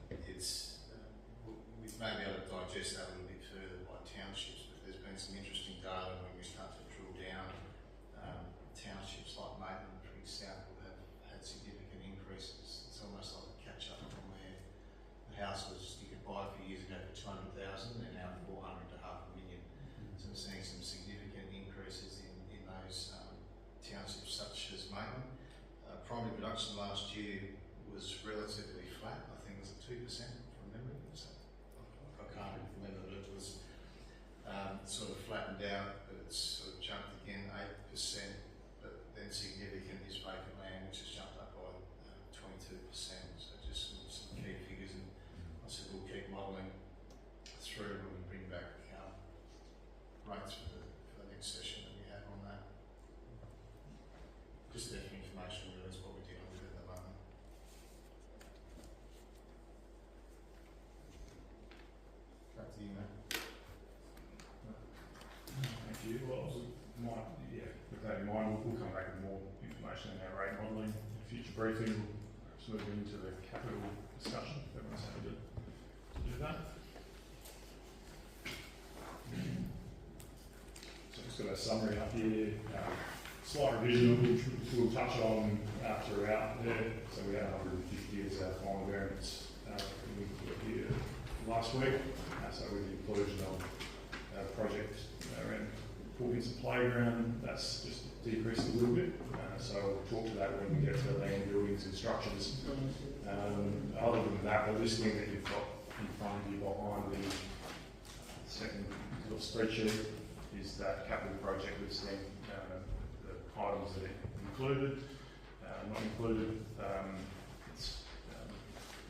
We may be able to digest that a little bit further by townships, but there's been some interesting data when we start to drill down. Townships like Maitland, for example, have had significant increases. It's almost like a catch-up from where the house was, you could buy a few years ago for 200,000 and now 400 to $500,000. So we're seeing some significant increases in those townships such as Maitland. Primary production last year was relatively flat. I think it was at 2% from memory. So I can't remember, but it was sort of flattened out, but it's sort of jumped again 8%. But then significant is vacant land, which has jumped up by 22%. So just some key figures, and I said we'll keep modelling through when we bring back rates for the next session that we have on that. Just that information really is what we're dealing with at the moment. Back to you, Matt. Thank you. Well, with that in mind, we'll come back with more information in our rate modelling in a future briefing. Perhaps moving into the capital discussion, if everyone's happy to do that. So I've just got a summary up here. Slight revision, which we'll touch on throughout there. So we had 150 as our final variance here last week. So with the inclusion of project around Hawkins Playground, that's just decreased a little bit. So we'll talk to that when we get to land, buildings and structures. Other than that, the listing that you've got in front of you behind the second little spreadsheet is that capital project listing, the items that it included, not included. It's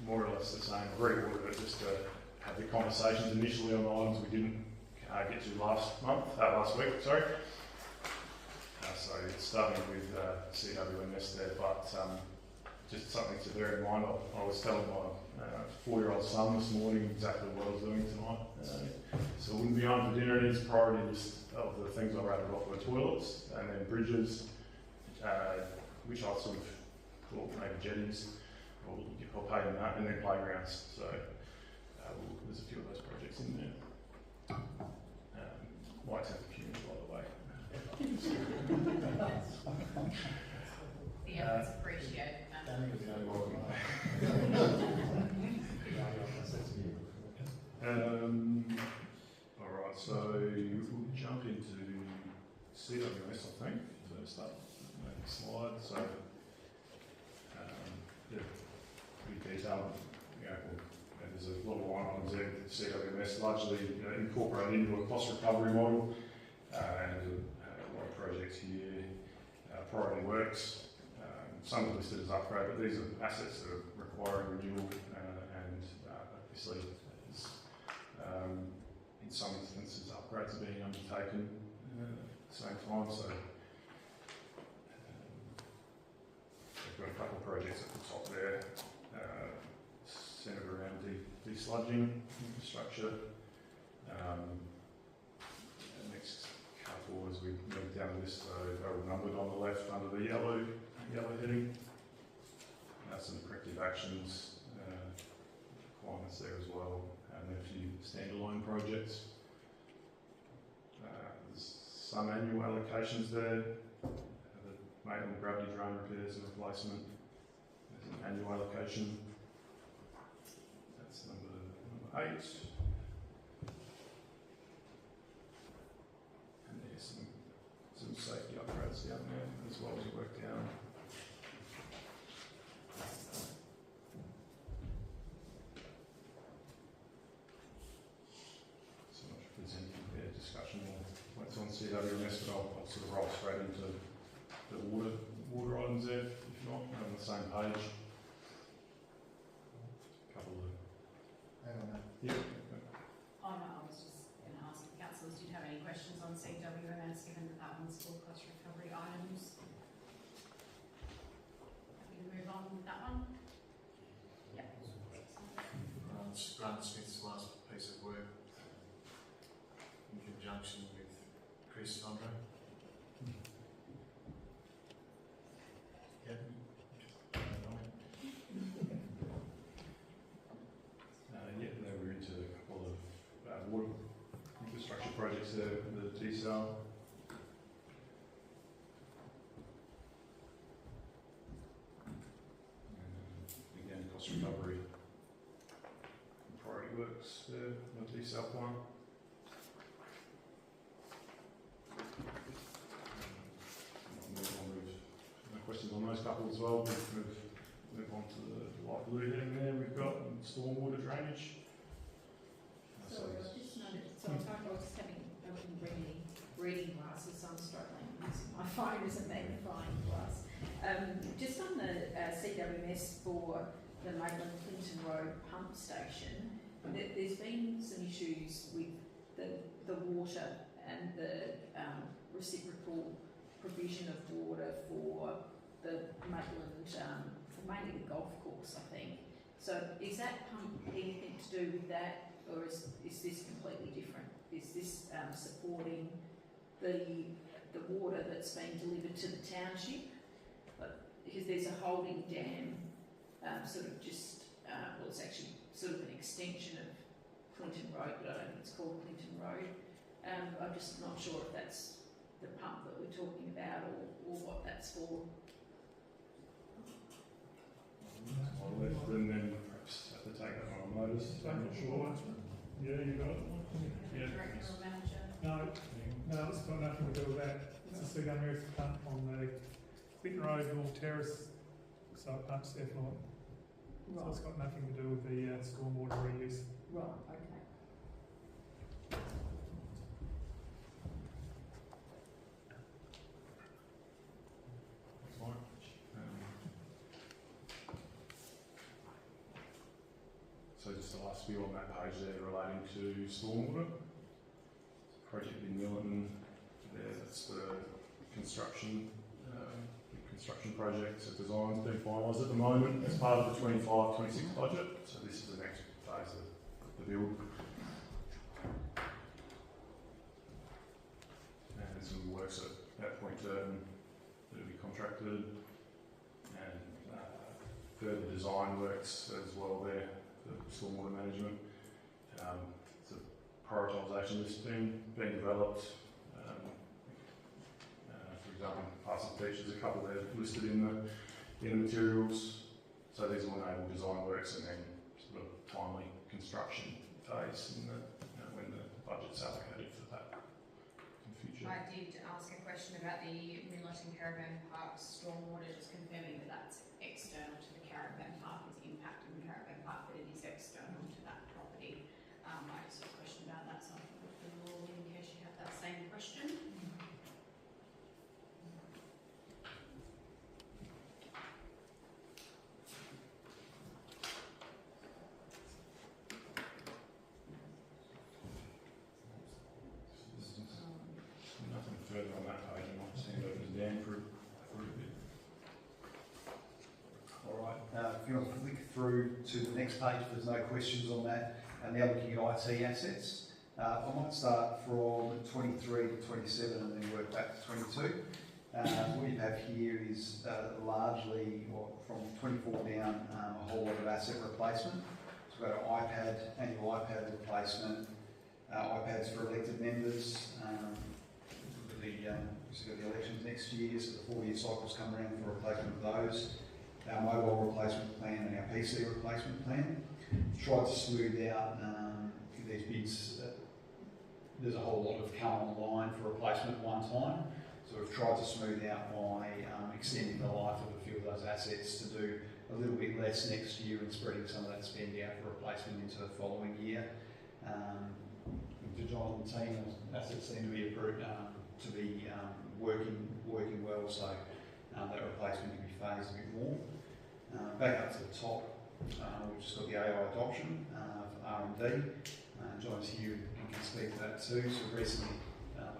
more or less the same. I've reordered it just to have the conversations initially on the items we didn't get to last week, sorry. So it's starting with CWMS there, but just something to bear in mind. I was telling my 4-year-old son this morning exactly what I was doing tonight. So it wouldn't be on for dinner. It is priority list of the things I rated off were toilets, and then bridges, which I sort of thought maybe jetties, I'll pay them that, and then playgrounds. So there's a few of those projects in there. Lights have a few, by the way. The effort's appreciated, Matt. You're welcome. Alright, so we'll jump into CWS, I think, first up. Next slide. So, pretty detailed. There's a lot of line items there with CWMS, largely incorporated into a cost recovery model. And there's a lot of projects here. Priority works. Some are listed as upgrade, but these are assets that are requiring renewal, and obviously, in some instances, upgrades are being undertaken at the same time. So, we've got a couple of projects at the top there, centred around desludging infrastructure. Next couple, as we move down the list, are numbered on the left under the yellow heading. Some corrective actions requirements there as well, and then a few standalone projects. There's some annual allocations there. The Maitland gravity drain repairs and replacement. There's an annual allocation. That's number 8. And there's some safety upgrades down there as well as you work down. On CWMS, but I'll sort of roll straight into the water items there, if you want, on the same page. Couple of... Yeah. Oh no, I was just going to ask the councillors, did you have any questions on CWMS, given that one's full cost recovery items? Happy to move on with that one? Yep. Grant Smith's last piece of work in conjunction with Chris Andre. infrastructure projects there, the desal. And again, cost recovery and priority works there, the desal plan. No questions on those couple as well. Move on to the light blue heading there. We've got stormwater drainage. Sorry, I just noted, so I was having, I didn't bring any reading glasses, so I'm struggling using my phone as a magnifying glass. Just on the CWMS for the Maitland Clinton Road pump station, there's been some issues with the water and the reciprocal provision of water for the Maitland, for mainly the golf course, I think. So is that pump anything to do with that, or is this completely different? Is this supporting the water that's being delivered to the township? Because there's a holding dam, sort of just, well, it's actually sort of an extension of Clinton Road, but I don't think it's called Clinton Road. I'm just not sure if that's the pump that we're talking about or what that's for. I'll let Brendan perhaps have to take that one on notice. I'm not sure. Yeah, you got it. Yeah. Director or manager? No, it's got nothing to do with that. It's a CWMS pump on the Clinton Road North Terrace, so it pumps effluent. So it's got nothing to do with the stormwater reuse. Right, okay. Fine. So just the last view on that page there relating to stormwater. Project in Milton, there, that's the construction, construction project. So design's been finalised at the moment as part of the 25-26 budget. So this is the next phase of the build. And some works at Point Turton that will be contracted, and further design works as well there for stormwater management. It's a prioritisation list being developed. For example, passing features, a couple there listed in the materials. So these will enable design works and then sort of timely construction phase in the, when the budget's allocated for that in the future. I did ask a question about the Millet and Caravan Park stormwater, just confirming that that's external to the Caravan Park, is impacting the Caravan Park, but it is external to that property. I just had a question about that, so I thought I'd put it all in case you have that same question. Nothing further on that page. I might just hand over to Dan for a bit. All right, if you want to flick through to the next page, there's no questions on that, and now looking at IT assets. I might start from 23 to 27 and then work back to 22. What you have here is largely, or from 24 down, a whole lot of asset replacement. So we've got an annual iPad replacement, iPads for elected members. We've got the elections next year, so the 4-year cycles come around for replacement of those. Our mobile replacement plan and our PC replacement plan. Tried to smooth out these bids. There's a whole lot of come online for replacement at one time. So we've tried to smooth out by extending the life of a few of those assets to do a little bit less next year and spreading some of that spend out for replacement into the following year. To John and the team, assets seem to be approved, working well, so that replacement can be phased a bit more. Back up to the top, we've just got the AI adoption for R&D. John's here and can speak to that too. So we recently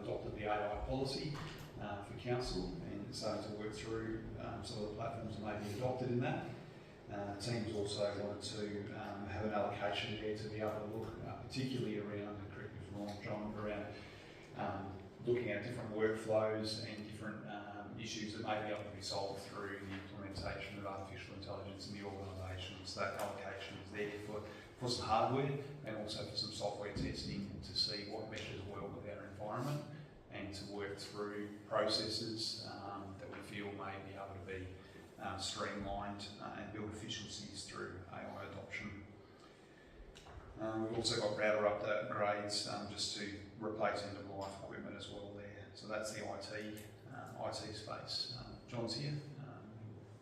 adopted the AI policy for council and starting to work through some of the platforms that may be adopted in that. Teams also wanted to have an allocation there to be able to look particularly around, and correct me if I'm wrong, John, around looking at different workflows and different issues that may be able to be solved through the implementation of artificial intelligence in the organisation. So that allocation is there for some hardware and also for some software testing to see what meshes well processes that we feel may be able to be streamlined and build efficiencies through AI adoption. We've also got router upgrades just to replace end-of-life equipment as well there. So that's the IT space. John's here.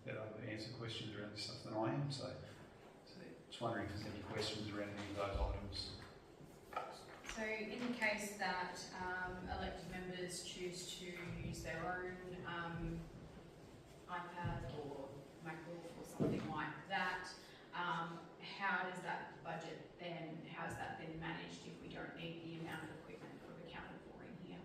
Better able to answer questions around this stuff than I am. So just wondering if there's any questions around any of those items. So in the case that elected members choose to use their own iPad or MacBook or something like that, how does that budget then, how's that been managed if we don't need the amount of equipment that we've accounted for in here?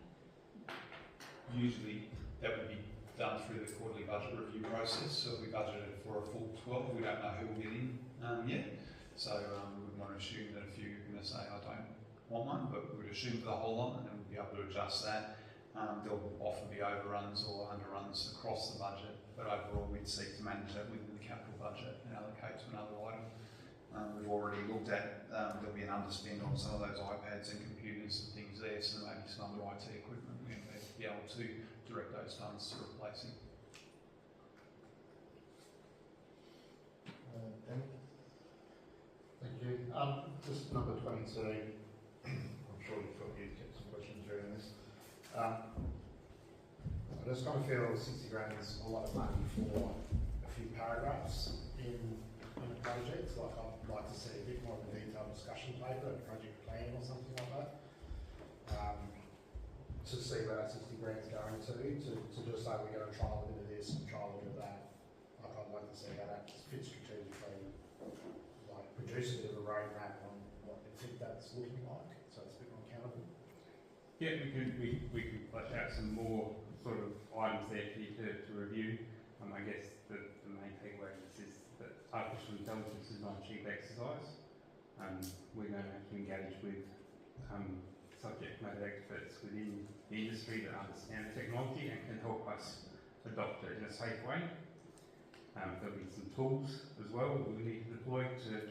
Usually that would be done through the quarterly budget review process. So if we budgeted for a full 12, we don't know who will get in yet. So we wouldn't want to assume that if you're going to say, I don't want one, but we would assume for the whole lot, and then we'll be able to adjust that. There'll often be overruns or underruns across the budget, but overall we'd seek to manage that within the capital budget and allocate to another item. We've already looked at, there'll be an underspend on some of those iPads and computers and things there, so there may be some other IT equipment we may be able to direct those funds to replacing. Thank you. Just number 22. I'm sure you've got some questions during this. I just kind of feel 60 grand is a lot of money for a few paragraphs in a project. Like I'd like to see a bit more of a detailed discussion paper, a project plan or something like that. To see where that 60 grand is going to just say we're going to trial a bit of this and trial a bit of that. Like I'd like to see how that fits strategically, like produce a bit of a roadmap on what we think that's looking like, so it's a bit more accountable. Yeah, we could flesh out some more sort of items there for you to review. I guess the main takeaway is that artificial intelligence is not a cheap exercise. We're going to have to engage with subject matter experts within the industry that understand the technology and can help us adopt it in a safe way. There'll be some tools as well that we need to deploy to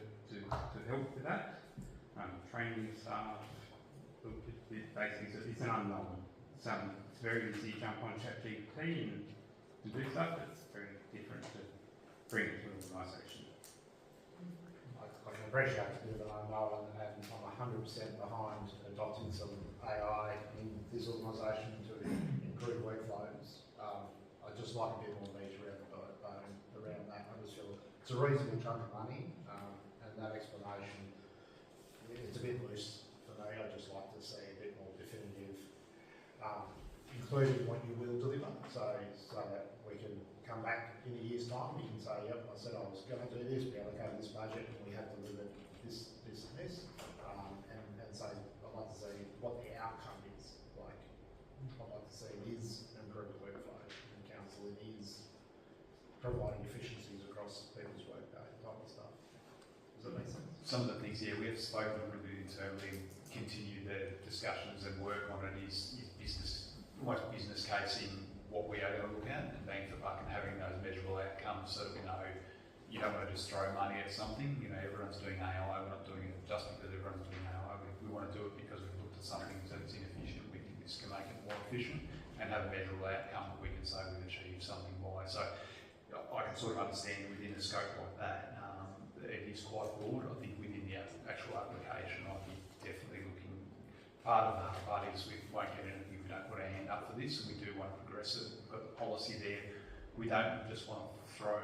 help with that. Training staff, basically it's an unknown. It's very easy to jump on ChatGPT and do stuff. It's very different to bring it to an organisation. I can appreciate it's a bit of an unknown, and I'm 100% behind adopting some AI in this organisation to improve workflows. I'd just like a bit more meat around that. I just feel it's a reasonable chunk of money, and that explanation, it's a bit loose for me. I'd just like to see a bit more definitive, including what you will deliver, so that we can come back in a year's time. We can say, yep, I said I was going to do this, we allocated this budget, and we have delivered this, this, and this, and so I'd like to see what the outcome is. Like, I'd like to see it is improved workflow in council, it is providing efficiencies across people's workday, type of stuff. Does that make sense? Some of the things, yeah, we have spoken really internally, continue the discussions and work on it is business, almost business casing what we are going to look at and bang for buck and having those measurable outcomes so that we know you don't want to just throw money at something. You know, everyone's doing AI, we're not doing it just because everyone's doing AI. We want to do it because we've looked at something that's inefficient. We think this can make it more efficient and have a measurable outcome that we can say we've achieved something by. So I can sort of understand within a scope like that, it is quite broad. I think within the actual application, I'd be definitely looking, part of the hard part is we won't get anything if we don't put our hand up for this, and we do want to progress it. We've got the policy there. We don't just want to throw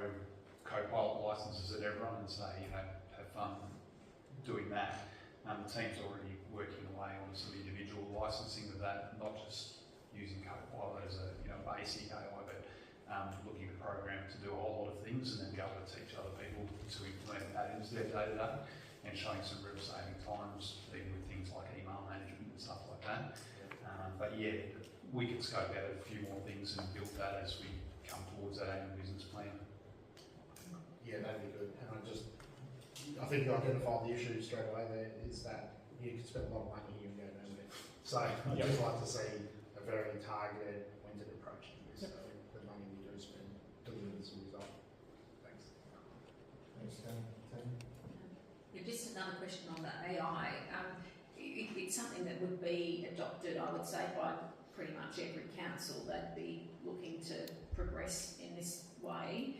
co-pilot licenses at everyone and say, you know, have fun doing that. The team's already working away on some individual licensing of that, not just using co-pilot as a basic AI, but looking at a program to do a whole lot of things and then be able to teach other people to implement that into their day-to-day and showing some real saving times, even with things like email management and stuff like that. But yeah, we can scope out a few more things and build that as we come towards that annual business plan. Yeah, that'd be good. And I think you identified the issue straight away there, is that you could spend a lot of money here and go nowhere. So I'd just like to see a very targeted, pointed approach to this, so the money we do spend delivers a result. Thanks. Thanks, Tim. Just another question on the AI. It's something that would be adopted, I would say, by pretty much every council, they'd be looking to progress in this way.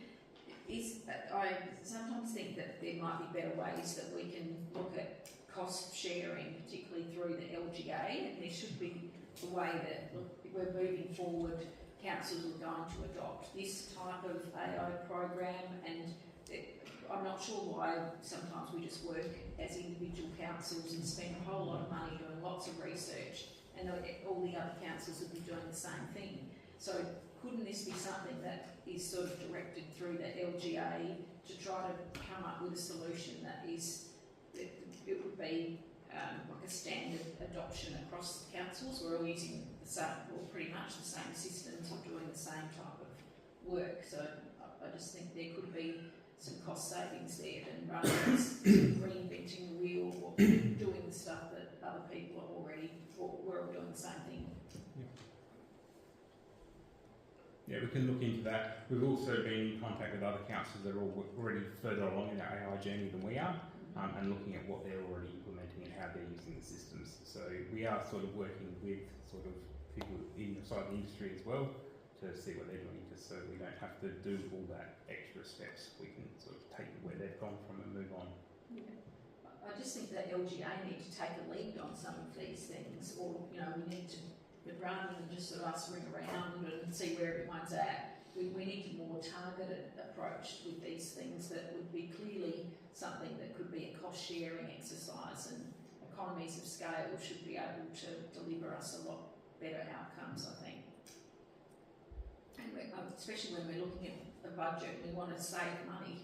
I sometimes think that there might be better ways that we can look at cost sharing, particularly through the LGA, and there should be a way that, look, we're moving forward, councils are going to adopt this type of AI program, and I'm not sure why sometimes we just work as individual councils and spend a whole lot of money doing lots of research, and all the other councils would be doing the same thing. So couldn't this be something that is sort of directed through the LGA to try to come up with a solution that is, it would be like a standard adoption across the councils? We're all using the same, well, pretty much the same systems or doing the same type of work. So I just think there could be some cost savings there, and rather than reinventing the wheel or doing the stuff that other people are already, or we're all doing the same thing. Yeah, we can look into that. We've also been in contact with other councils that are already further along in their AI journey than we are, and looking at what they're already implementing and how they're using the systems. So we are sort of working with sort of people inside the industry as well to see what they're doing, just so we don't have to do all that extra steps. We can sort of take where they've gone from and move on. Yeah. I just think that LGA need to take a lead on some of these things, or we need to, but rather than just sort of us ring around and see where everyone's at, we need a more targeted approach with these things that would be clearly something that could be a cost sharing exercise, and economies of scale should be able to deliver us a lot better outcomes, I think. And especially when we're looking at a budget, we want to save money.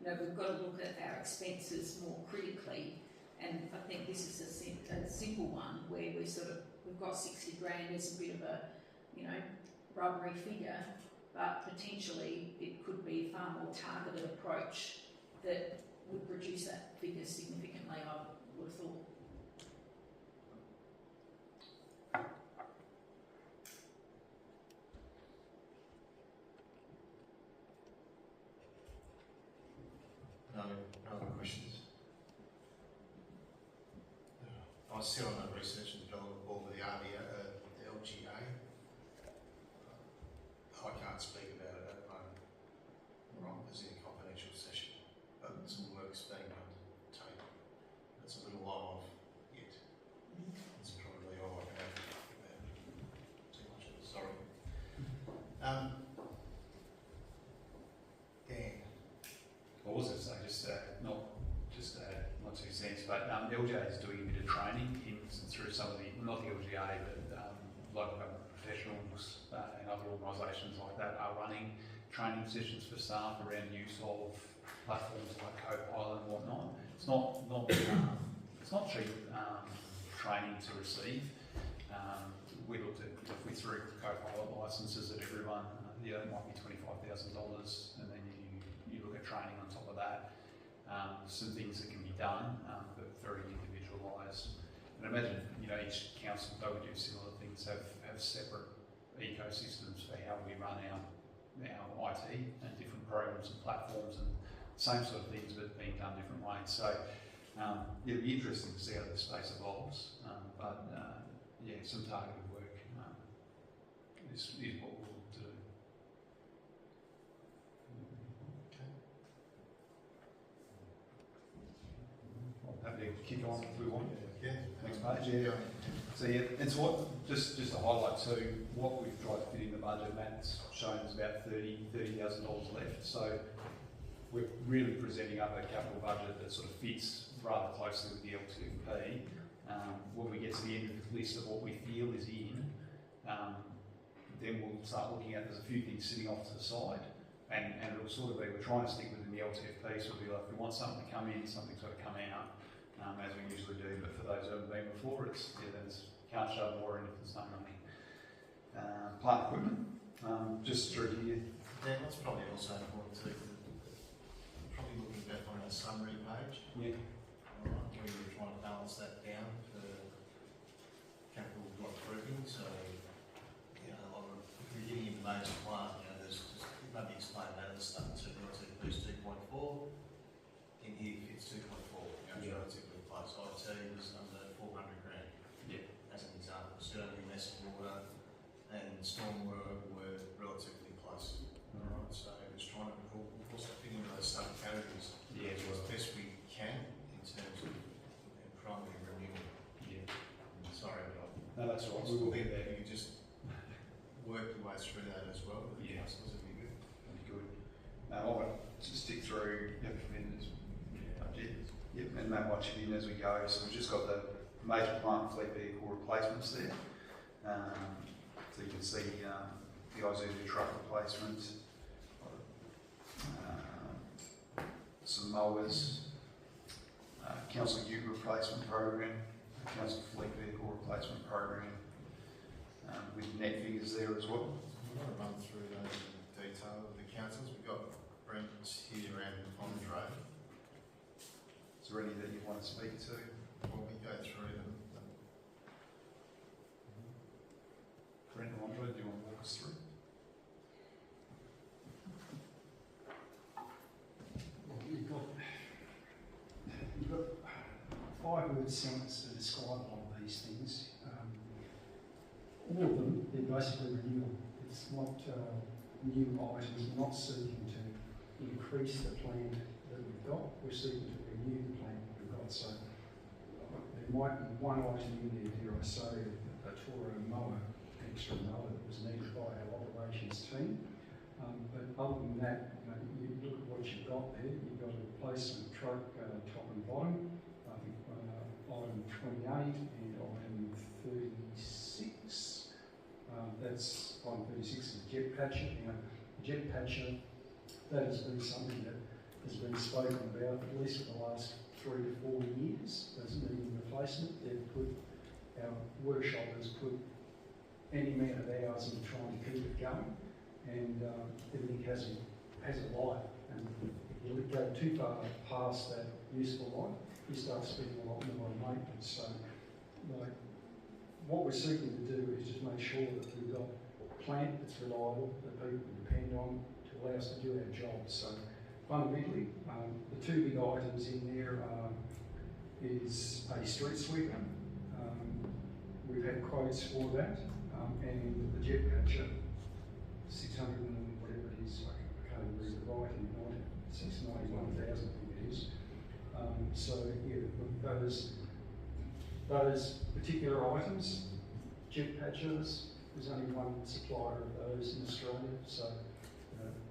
We've got to look at our expenses more critically, and I think this is a simple one where we've got 60 grand as a bit of a, rubbery figure, but potentially it could be a far more targeted approach that would reduce that figure significantly, I would have thought. No other questions? I was still on the research and development board with the LGA. I can't speak about it at the moment. Right, it's in a confidential session, but some work's being undertaken. It's a little while off yet. It's probably all I can have about too much of it. Sorry. Dan. I was going to say, not 2 cents, but LGA is doing a bit of training through some of the, not the LGA, but local government professionals and other organisations like that are running training sessions for staff around use of platforms like Copilot and whatnot. It's not cheap training to receive. We looked at, if we threw Copilot licences at everyone, it might be $25,000, and then you look at training on top of that. Some things that can be done, but very individualised. And imagine, each council, though we do similar things, have separate ecosystems for how we run our IT and different programs and platforms and same sort of things, but being done different ways. So it'll be interesting to see how this space evolves. But some targeted work is what we'll look to do. Happy to kick on if we want. Next page. So it's what just to highlight too what we've tried to fit in the budget. Matt's shown is about $30,000 left. So we're really presenting up a capital budget that sort of fits rather closely with the LTFP. When we get to the end of the list of what we feel is in, then we'll start looking at, there's a few things sitting off to the side, and it'll sort of be, we're trying to stick within the LTFP, so it'll be like, if we want something to come in, something's got to come out, as we usually do, but for those who haven't been before, can't shove more in if there's no money. Plant equipment, just through here. Dan, what's probably also important too, probably looking back on the summary page. Yeah. Alright, where you're trying to balance that down for capital block grouping, so if we're getting into major plant, there's just maybe explain that other stuff too. Relative boost 2.4, in here fits 2.4. Relatively close. IT was under 400 grand. Yeah. As an example, certainly messing water, that's right. We will get there. You just work your way through that as well with the Yeah. councillors. It'd be good. That'd be good. I want to stick through, and Matt might chip in as we go. So we've just got the major plant fleet vehicle replacements there. So you can see the Isuzu truck replacement, some mowers, council ute replacement program, council fleet vehicle replacement program, with net figures there as well. I'm going to run through those in detail with the councillors. We've got Brent here and Andre. Is there any that you want to speak to? While we go through them. Brent or Andre, do you want to walk us through? Well, you've got 5-word sentence to describe a lot of these things. All of them, they're basically renewal. It's not new items. We're not seeking to increase the plant that we've got. We're seeking to renew the plant that we've got. So there might be one item in there, dare I say, a Toro mower, extra mower that was needed by our operations team. But other than that, you look at what you've got there. You've got a replacement truck, top and bottom. I think item 28 and item 36. That's item 36 is jet patcher. Now, the jet patcher, that has been something that has been spoken about at least for the last 3 to 4 years as needing replacement. Our workshop has put any amount of hours into trying to keep it going, and everything has a life. And if you go too far past that useful life, you start spending a lot more on maintenance. So, what we're seeking to do is just make sure that we've got a plant that's reliable, that people can depend on to allow us to do our job. So, fundamentally, the 2 big items in there is a street sweeper. We've had quotes for that, and the jet patcher, 600 and whatever it is, I can't even read it right, and 691,000 I think it is. So yeah, those particular items, jet patchers, there's only one supplier of those in Australia. So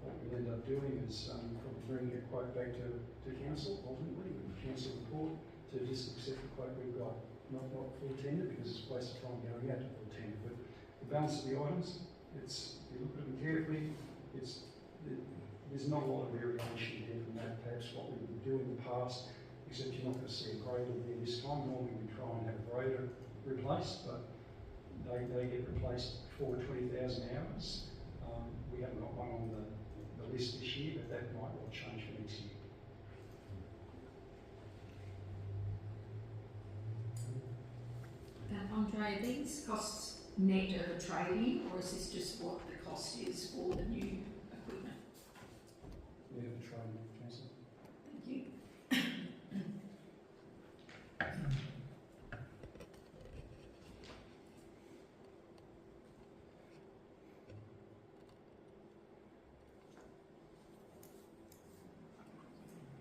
what we'll end up doing is probably bringing a quote back to council ultimately, with the council report, to just accept the quote we've got. Not full tender, because it's a waste of time going out to full tender, but the balance of the items, if you look at them carefully, there's not a lot of variation there from that, perhaps what we would do in the past, except you're not going to see a grader there this time. Normally we try and have a grader replaced, but they get replaced before 20,000 hours. We haven't got one on the list this year, but that might well change for next year. Andre, are these costs net of a trade-in, or is this just what the cost is for the new equipment? Yeah, the trade, Councillor. Thank you.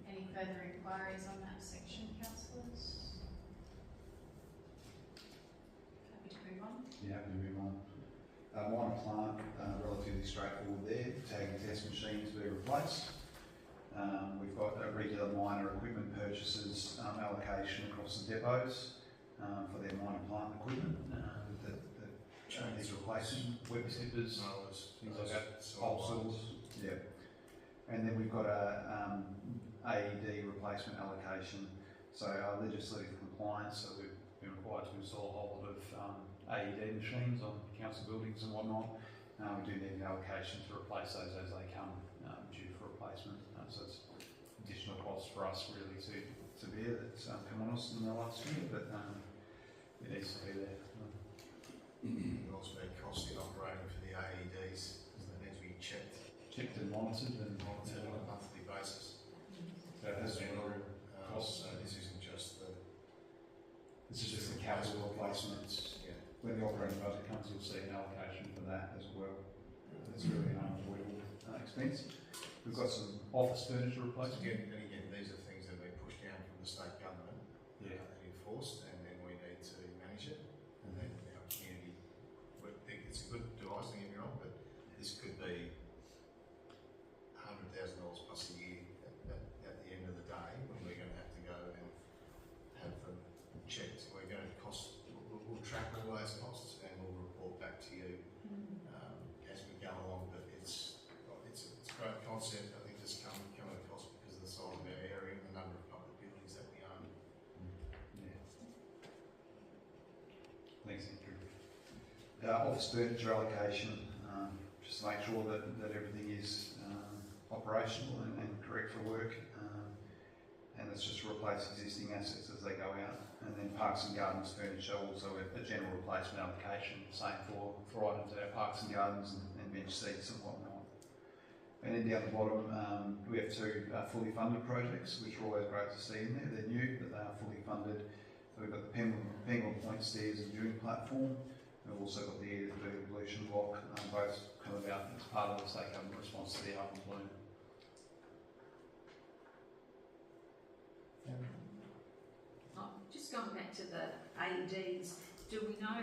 Any further inquiries on that section, councillors? Happy to move on. Yeah, happy to move on. Minor plant, relatively straightforward there. Tag and test machines to be replaced. We've got a regular minor equipment purchases allocation across the depots for their minor plant equipment that is replacing web snippers, things like that, pulp saws. Yeah. And then we've got a AED replacement allocation. So our legislative compliance, so we've been required to install a whole lot of AED machines on council buildings and whatnot. We do need an allocation to replace those as they come due for replacement. So it's additional costs for us really to bear that's come on us in the last year, but it needs to be there. It will also be costly operating for the AEDs, because they need to be checked And monitored and on a monthly basis. So it has been So this isn't just the capital replacements. Yeah. When the operating budget comes, you'll see an allocation for that as well. It's really an unavoidable expense. We've got some office furniture replacement. Again, these are things that have been pushed down from the state government and enforced, and then we need to manage it, and then our community concept, I think, just come at a cost because of the size of our area and the number of public buildings that we own. Yeah. Thanks, Andrew. Office furniture allocation, just to make sure that everything is operational and correct for work, and it's just to replace existing assets as they go out. And then parks and gardens furniture, also a general replacement allocation, same for items at our parks and gardens and bench seats and whatnot. And then down the bottom, we have two fully funded projects, which are always great to see in there. They're new, but they are fully funded. So we've got the Penguin Point Stairs and Viewing Platform. We've also got the Air Pollution Block, both come about as part of the state government response to the Alpen Bloom. Just going back to the AEDs, do we know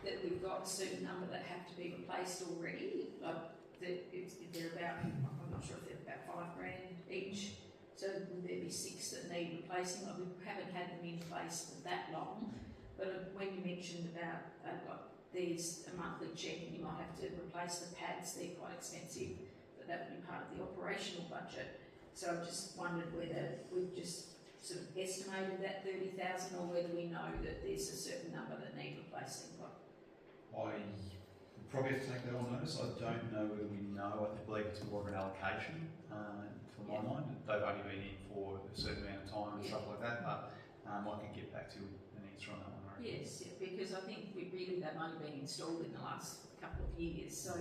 that we've got a certain number that have to be replaced already? Like, if they're about, I'm not sure if they're about $5,000 each, so would there be 6 that need replacing? Like, we haven't had them in place for that long, but when you mentioned about there's a monthly check and you might have to replace the pads, they're quite expensive, but that would be part of the operational budget. So I just wondered whether we've just sort of estimated that 30,000 or whether we know that there's a certain number that need replacing. I probably have to take that on notice. I don't know whether we know. I believe it's more of an allocation for my mind. They've only been in for a certain amount of time and stuff like that, but I can get back to an answer on that one. Yes, because I think they've only been installed in the last couple of years, so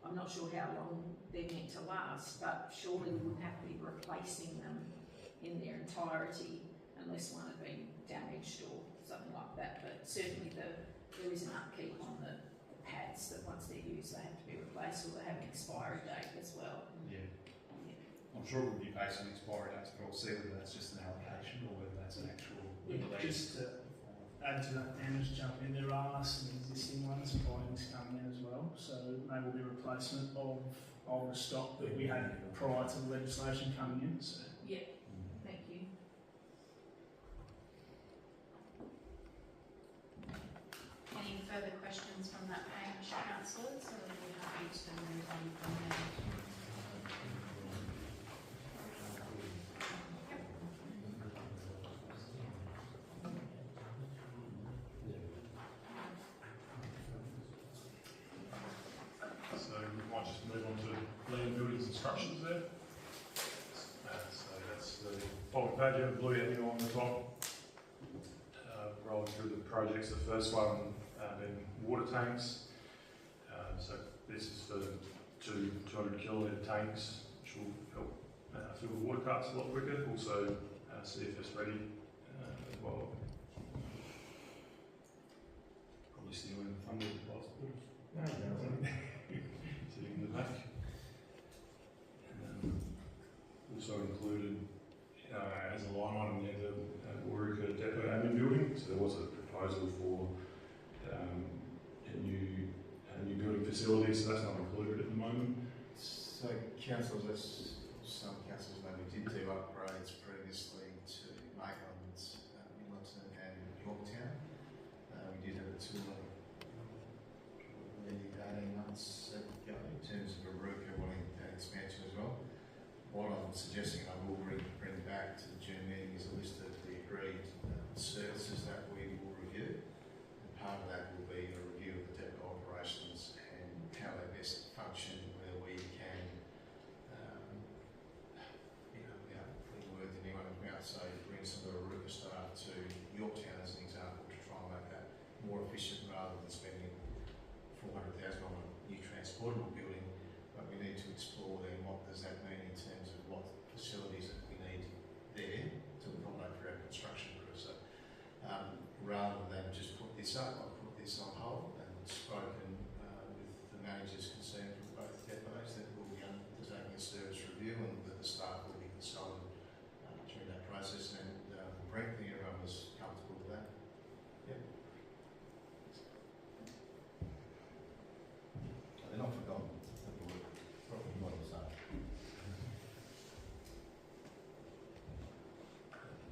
I'm not sure how long they're meant to last, but surely we wouldn't have to be replacing them in their entirety unless one had been damaged or something like that. But certainly there is an upkeep on the pads that once they're used they have to be replaced, or they have an expiry date as well. Yeah. I'm sure it would be based on expiry dates, but I'll see whether that's just an allocation or whether that's an actual Just to add to that, and just jump in, there are some existing ones and bindings coming in as well, so they will be a replacement of older stock that we had prior to the legislation coming in. So. Yeah. Thank you. Any further questions from that page, councillors, or are we happy to move on from there? So we might just move on to land buildings and structures there. So that's the following page, you have the blue heading on the top. Rolling through the projects, the first one being water tanks. So this is for two 200 kilolitre tanks, which will help fill the water carts a lot quicker. Also CFS ready as well. Probably stealing the thunder of the last bit. Sitting in the back. Also included as a line item there the Warwick Depot admin building. So there was a proposal for a new building facility, so that's not included at the moment. So councillors, as some councillors know, we did do upgrades previously to Maitland, Millington and Yorktown. We did have a tour maybe 18 months ago in terms of a roof wanting that expansion as well. What I'm suggesting, I will bring back to the June meeting, is a list of the agreed services that we will review. And part of that will be a review of the depot operations and how they best function, where we can, without putting words in anyone's mouth, say bring some of the roofer staff to Yorktown as an example to try and make that more efficient rather than spending $400,000 on a new transportable building. But we need to explore then what does that mean in terms of what facilities that we need there to accommodate for our construction crew. So rather than just put this up, I've put this on hold and spoken with the managers concerned from both depots that will be undertaking a service review and that the staff will be consulted during that process, and frankly everyone was comfortable with that. Yep. They're not forgotten. Property model side.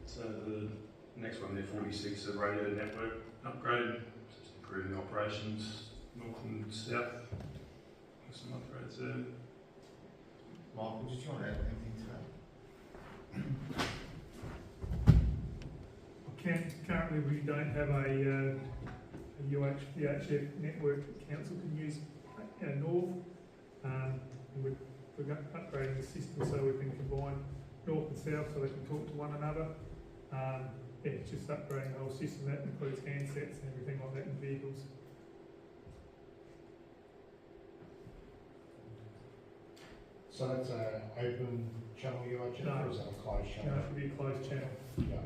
So the next one there, 46, a radio network upgrade, just improving operations north and south. Some upgrades there. Michael, did you want to add anything to that? Currently, we don't have a UHF network that council can use north. We're upgrading the system so we can combine north and south so they can talk to one another. It's just upgrading the whole system. That includes handsets and everything like that in vehicles. So that's an open channel UHF, No. or is that a closed You channel? know, it could be a closed channel, Yeah.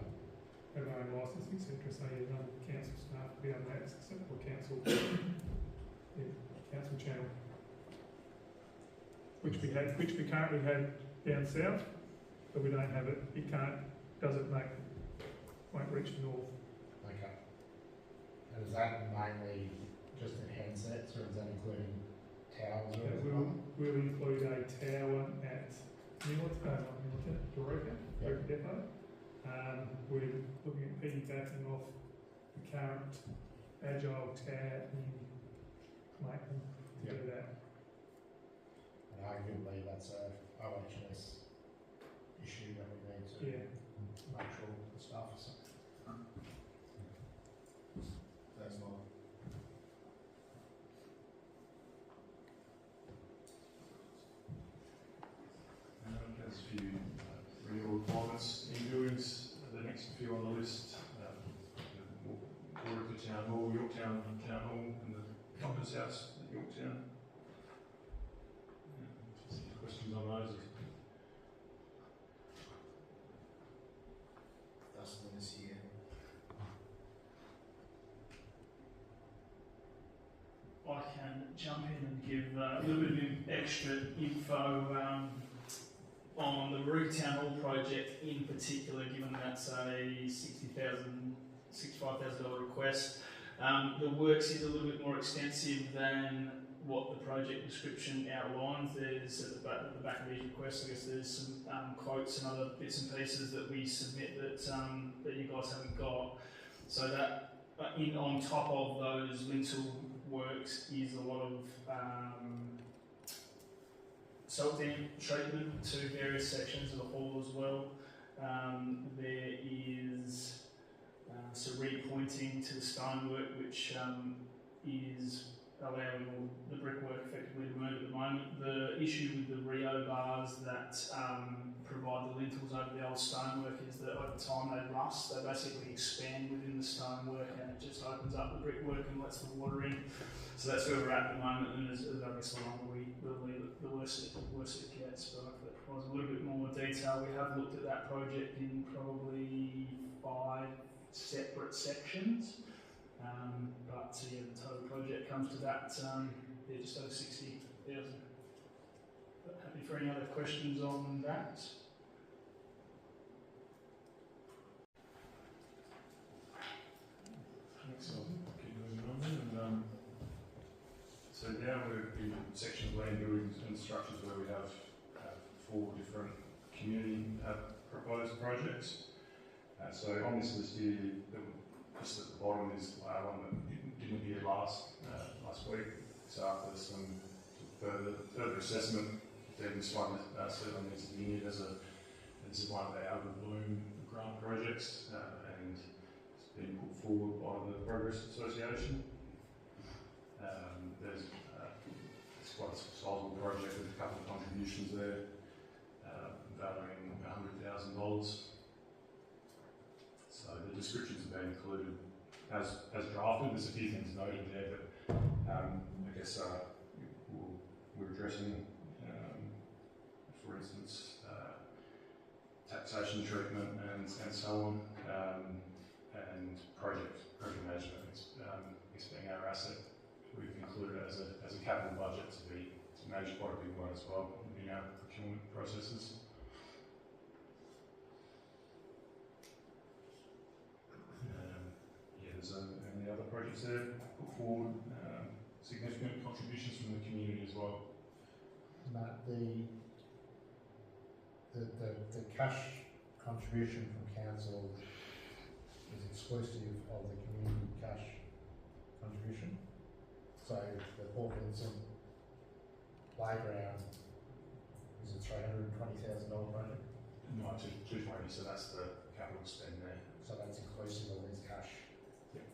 have their own licence, etc. So yeah, no council staff will be able to access it, or council channel. Which we currently have down south, but we don't have it. It won't reach the north. Okay. And is that mainly just in handsets, or is that including towers or anything? We'll include a tower at Yorke Depot. We're looking at piggybacking off the current Agile tower in Maitland to do that. And arguably that's a OHS issue that we need to make sure the staff are safe. Thanks, Michael. There's a few renewal requirements in buildings. The next few on the list, Yorke Town Hall, Yorktown Town Hall, and the Doctor's House at Yorktown. Any questions on those? Dustin this year. I can jump in and give a little bit of extra info on the Town Hall project in particular, given that's a $65,000 request. The works is a little bit more extensive than what the project description outlines. There's at the back of these requests, I guess there's some quotes and other bits and pieces that we submit that you guys haven't got. So that on top of those lintel works is a lot of salt dam treatment to various sections of the hall as well. There is some repointing to the stonework, which is allowing all the brickwork effectively to move at the moment. The issue with the Rio bars that provide the lintels over the old stonework is that over time they rust. They basically expand within the stonework and it just opens up the brickwork and lets the water in. So that's where we're at the moment, and as I guess the longer we leave it, the worse it gets. But hopefully that provides a little bit more detail. We have looked at that project in probably 5 separate sections. But yeah, the total project comes to that, just over 60,000. But happy for any other questions on that. Thanks, I'll keep moving on then. So now we're in section of land buildings and structures where we have 4 different community proposed projects. So on this list here, just at the bottom is one that didn't appear last week. So after some further assessment, then this one certainly needs to be in as one of our Albert Bloom grant projects, and it's been put forward by the Progress Association. It's quite a sizable project with a couple of contributions there, valuing $100,000. So the descriptions have been included as drafted. There's a few things noted there, but I guess we're addressing, for instance, taxation treatment and so on, and project management is being our asset. We've included it as a capital budget to manage quite a big one as well in our procurement processes. There's any other projects there put forward, significant contributions from the community as well. Matt, the cash contribution from council is exclusive of the community cash contribution. So the Port Vincent playground is is it $320,000 project? No, 220, so that's the capital spend there. So that's inclusive of his cash? Yep.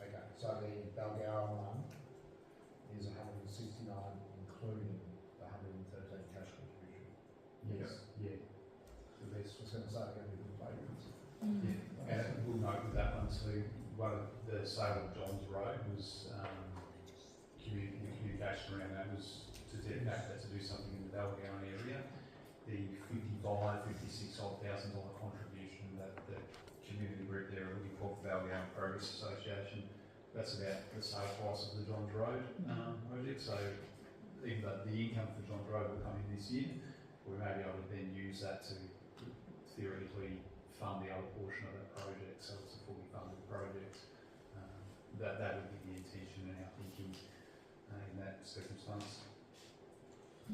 Okay, so the Balgowan one is 169, including the 113 cash contribution? Yes. Yeah. So this was going to say they're going to be good playgrounds. Yeah. And we'll note with that one too, one of the sale of John's Road was, communication around that was to dedicate that to do something in the Balgowan area. The $56,000 contribution that the community group there are looking for Balgowan Progress Association, that's about the sale price of the Johns Road project. So even though the income for Johns Road will come in this year, we may be able to then use that to theoretically fund the other portion of that project, so it's a fully funded project. That would be the intention and our thinking in that circumstance.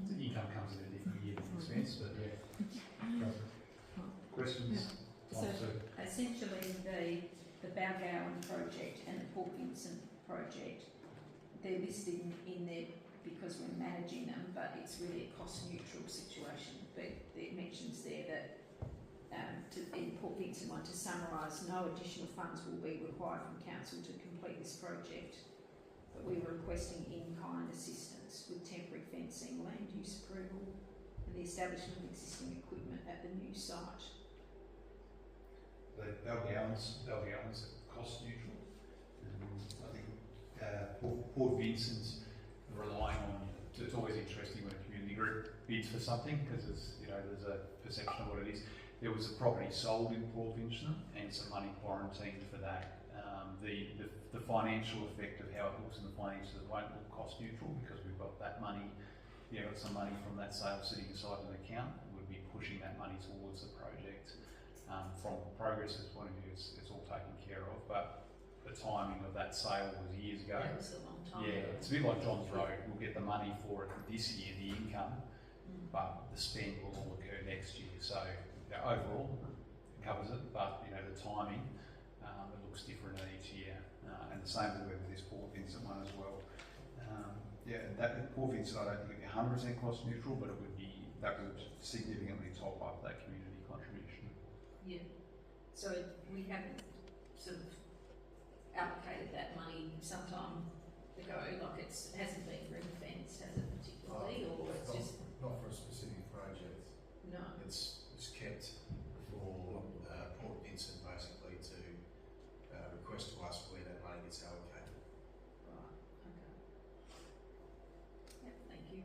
The income comes in a different year than expense, but yeah. Questions? So essentially the Balgowan project and the Port Vincent project, they're listed in there because we're managing them, but it's really a cost neutral situation. But it mentions there that in Port Vincent one, to summarise, no additional funds will be required from council to complete this project, but we were requesting in-kind assistance with temporary fencing, land use approval and the establishment of existing equipment at the new site. The Balgowan's cost neutral. I think Port Vincent's relying on, it's always interesting when a community group bids for something because there's a perception of what it is. There was a property sold in Port Vincent and some money quarantined for that. The financial effect of how it looks in the financials won't look cost neutral because we've got that money, got some money from that sale sitting aside in an account, and we'd be pushing that money towards the project. From Progress's point of view, it's all taken care of, but the timing of that sale was years ago. That was a long time ago. Yeah, it's a bit like John's Road. We'll get the money for it this year, the income, but the spend will all occur next year. So overall, it covers it, but the timing, it looks different each year. And the same will be with this Port Vincent one as well. That Port Vincent, I don't think it'd be 100% cost neutral, but that would significantly top up that community contribution. Yeah. So we haven't sort of allocated that money some time ago, like it hasn't been ring-fenced, has it particularly, or it's just not for a specific project. no. It's kept for Port Vincent basically to request to us where that money gets allocated. Right. Okay. Yep. Thank you.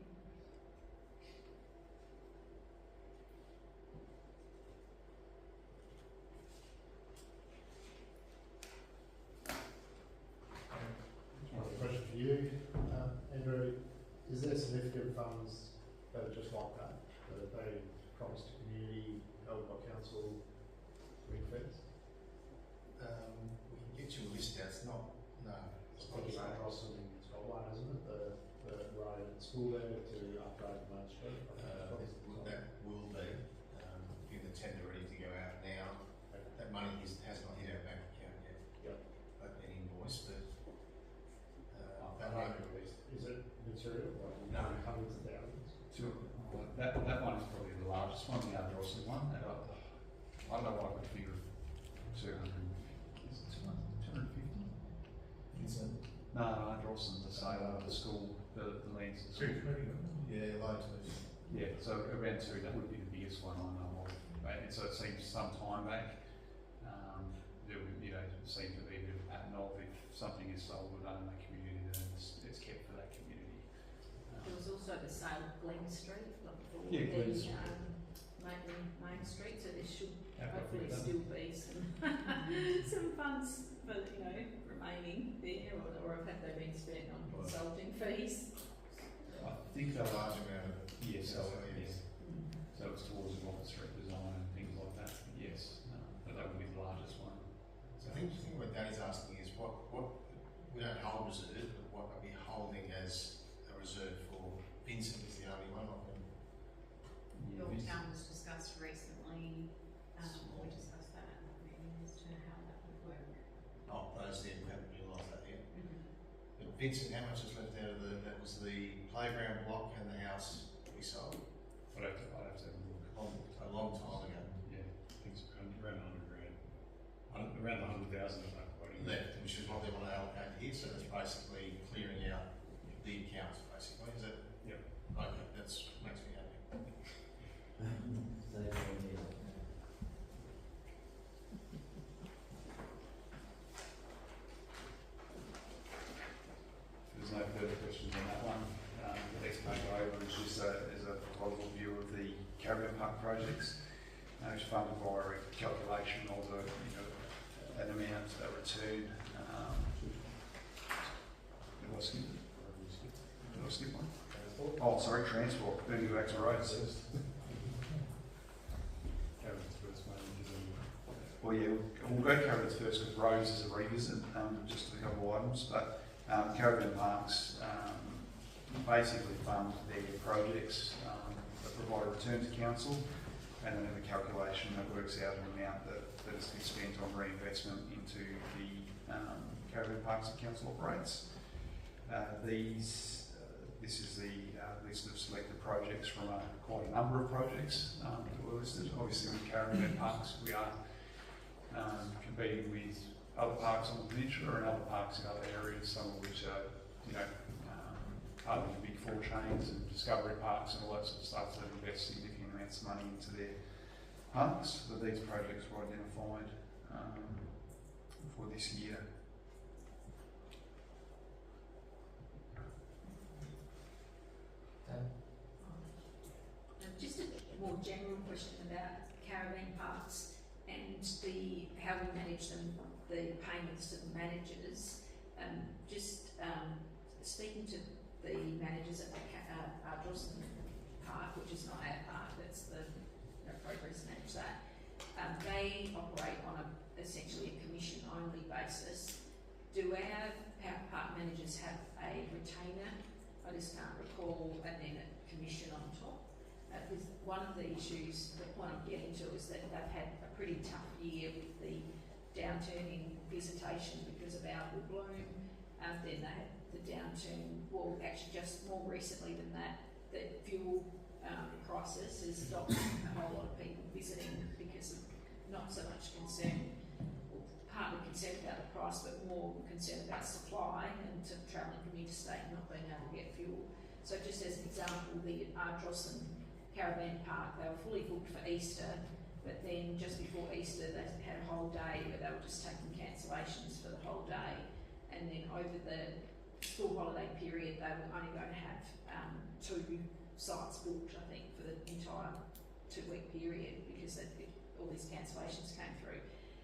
Another question for you, Andrew. Is there significant funds that are just like that have been promised to community, held by council, ring-fenced? We can get you a list out. It's not Rossum, it's got one, hasn't it? The road at school there to upgrade the main street. that will be in the tender ready to go out now. That money has not hit our bank account yet. Yep. An invoice, but That won't be released. Is it material? Like No. Hundreds of thousands? That one is probably the largest one, the Ardrossan one. I don't know what I could figure. 200. Is it 250? No, Ardrossan, the sale of the school, the lands at school. 220. yeah, largely. Yeah, so around 2, that would be the biggest one I know of. And so it seems some time back, there would, seem to be a bit of a pattern of if something is sold or done in the community, then it's kept for that community. There was also the sale of Glen Street, like for Yeah, Glen the Street. Main Street, so there should How hopefully about still be some some funds for remaining there, or have they been spent on consulting fees? I think A they'll large amount of it. yes, so Yes. so it's towards the office street design and things like that. Yes, but that would be the largest one. So I think what Danny's asking is what we don't hold reserve, but what are we holding as a reserve for Vincent is the only one. Yorktown was discussed recently, we discussed that at the meeting as to how that would work. Oh, those there, we haven't realised that yet. But Vincent, how much is left out of that was the playground block and the house we sold? I'd have to have a look. A long time ago. Yeah, I think it's around 100 grand. Around the 100,000 of that quoting. Left, which is what they want to allocate here, so that's basically clearing out the accounts, basically, is it? Yep. Okay, that's, makes me happy. There's no further questions on that one. The next page over is just is a proposal view of the caravan park projects. It's funded via a calculation of the, an amount, a return. Did I skip one? Oh, sorry, transport. Moving back to roads. Well, yeah, we'll go caravans first because roads is a revisit, just a couple of items. But caravan parks basically fund their projects that provide a return to council, and then have a calculation that works out an amount that is to be spent on reinvestment into the caravan parks that council operates. This is the list of selected projects from quite a number of projects that were listed. Obviously with caravan parks we are competing with other parks on the peninsula and other parks in other areas, some of which are, part of the big four chains and discovery parks and all that sort of stuff that invest significant amounts of money into their parks. But these projects were identified for this year. Just a more general question about caravan parks and how we manage them, the payments to the managers. Speaking to the managers at the Ardrossan Park, which is not our park, that's the Progress manage that. They operate on essentially a commission-only basis. Do our park managers have a retainer? I just can't recall, and then a commission on top. Because one of the issues, the point I'm getting to, is that they've had a pretty tough year with the downturn in visitation because of outward bloom. Then they had the downturn, well, actually just more recently than that, the fuel crisis has stopped a whole lot of people visiting because of not so much concern, well, partly concerned about the price, but more concerned about supply and travelling from interstate and not being able to get fuel. So just as an example, the Ardrossan Caravan Park, they were fully booked for Easter, but then just before Easter they had a whole day where they were just taking cancellations for the whole day, and then over the school holiday period they were only going to have 2 sites booked, I think, for the entire 2-week period because all these cancellations came through.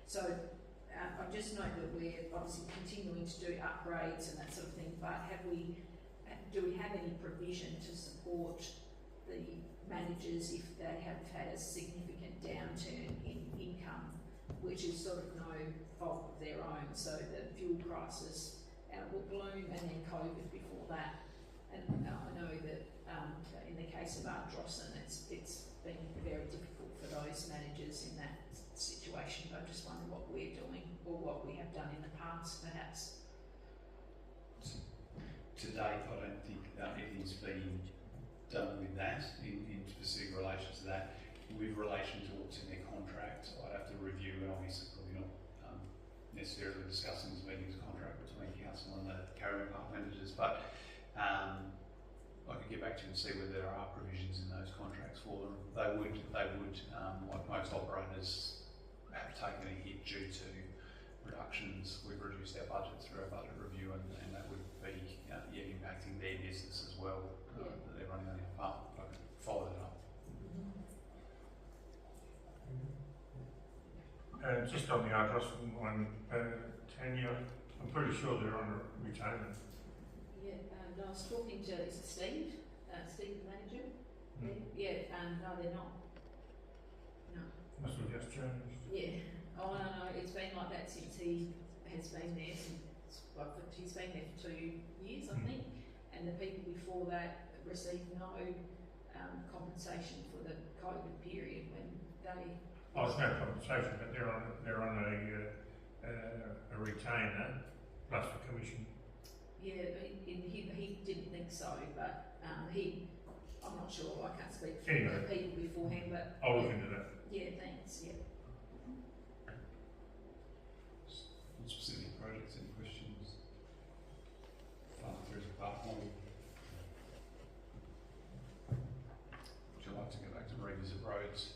So I just note that we're obviously continuing to do upgrades and that sort of thing, but do we have any provision to support the managers if they have had a significant downturn in income, which is sort of no fault of their own? So the fuel crisis, outward bloom, and then COVID before that. And I know that in the case of Ardrossan, it's been very difficult for those managers in that situation. But I just wonder what we're doing or what we have done in the past, perhaps. To date, I don't think anything's been done with that in specific relation to that. With relation to what's in their contract, I'd have to review, and obviously probably not necessarily discussing this meeting's contract between council and the caravan park managers, but I could get back to you and see whether there are provisions in those contracts for them. They would, like most operators, have taken a hit due to reductions. We've reduced our budget through our budget review, and that would be impacting their business as well. That they're running on our farm. I could follow that up. Just on the Ardrossan one, Tanya, I'm pretty sure they're on a retainer. Yeah, I was talking to, is it Steve? Steve, the manager? Yeah, no, they're not. No. Must have just changed. Yeah. Oh, no, it's been like that since he has been there. He's been there for 2 years, I think. And the people before that received no compensation for the COVID period when they... Oh, it's no compensation, but they're on a retainer plus a commission. Yeah, he didn't think so, but he I'm not sure, I can't speak for Anyway. the people beforehand, but. I'll look into that. Yeah, thanks, yeah. Specific projects and questions? There's part one. Would you like to go back to revisit roads?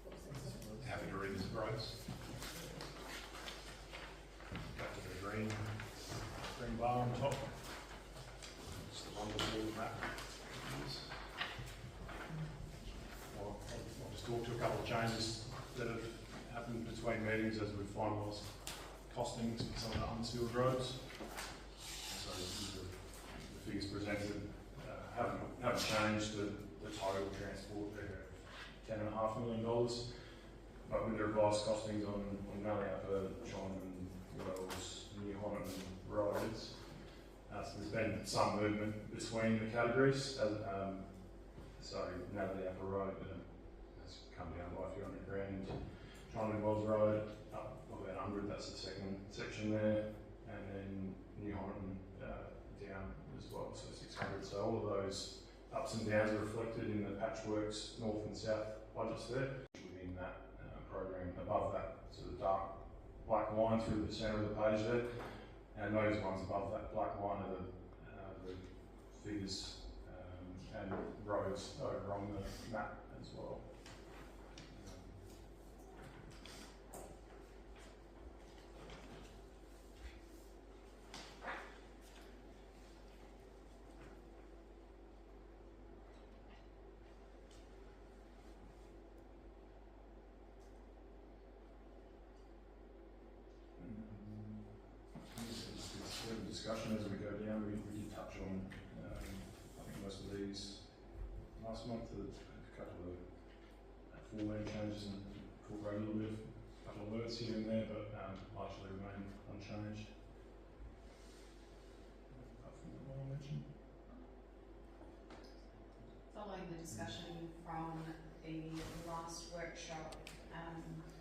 What was that, sorry? Happy to revisit roads? Back to the green bar on top. Just the one with the map. I'll just talk to a couple of changes that have happened between meetings as we've finalised costings for some of the unsealed roads. So the figures presented haven't changed. The total transport there, $10.5 million. But with the revised costings on Malleupper, Chinaman, Wells, New Holland roads, so there's been some movement between the categories. So Malleupper Road has come down by a few $100,000. Chinaman Wells Road up by about 100. That's the second section there, and then New Holland down as well, so 600. So all of those ups and downs are reflected in the patchworks north and south budgets there. Within that program, above that sort of dark black line through the centre of the page there, and those ones above that black line are the figures and roads over on the map as well. Discussion as we go down, we did touch on I think most of these last month, a couple of format changes and incorporate a little bit of a couple of words here and there, but largely remain unchanged. Apart from what I mentioned. Following the discussion from the last workshop,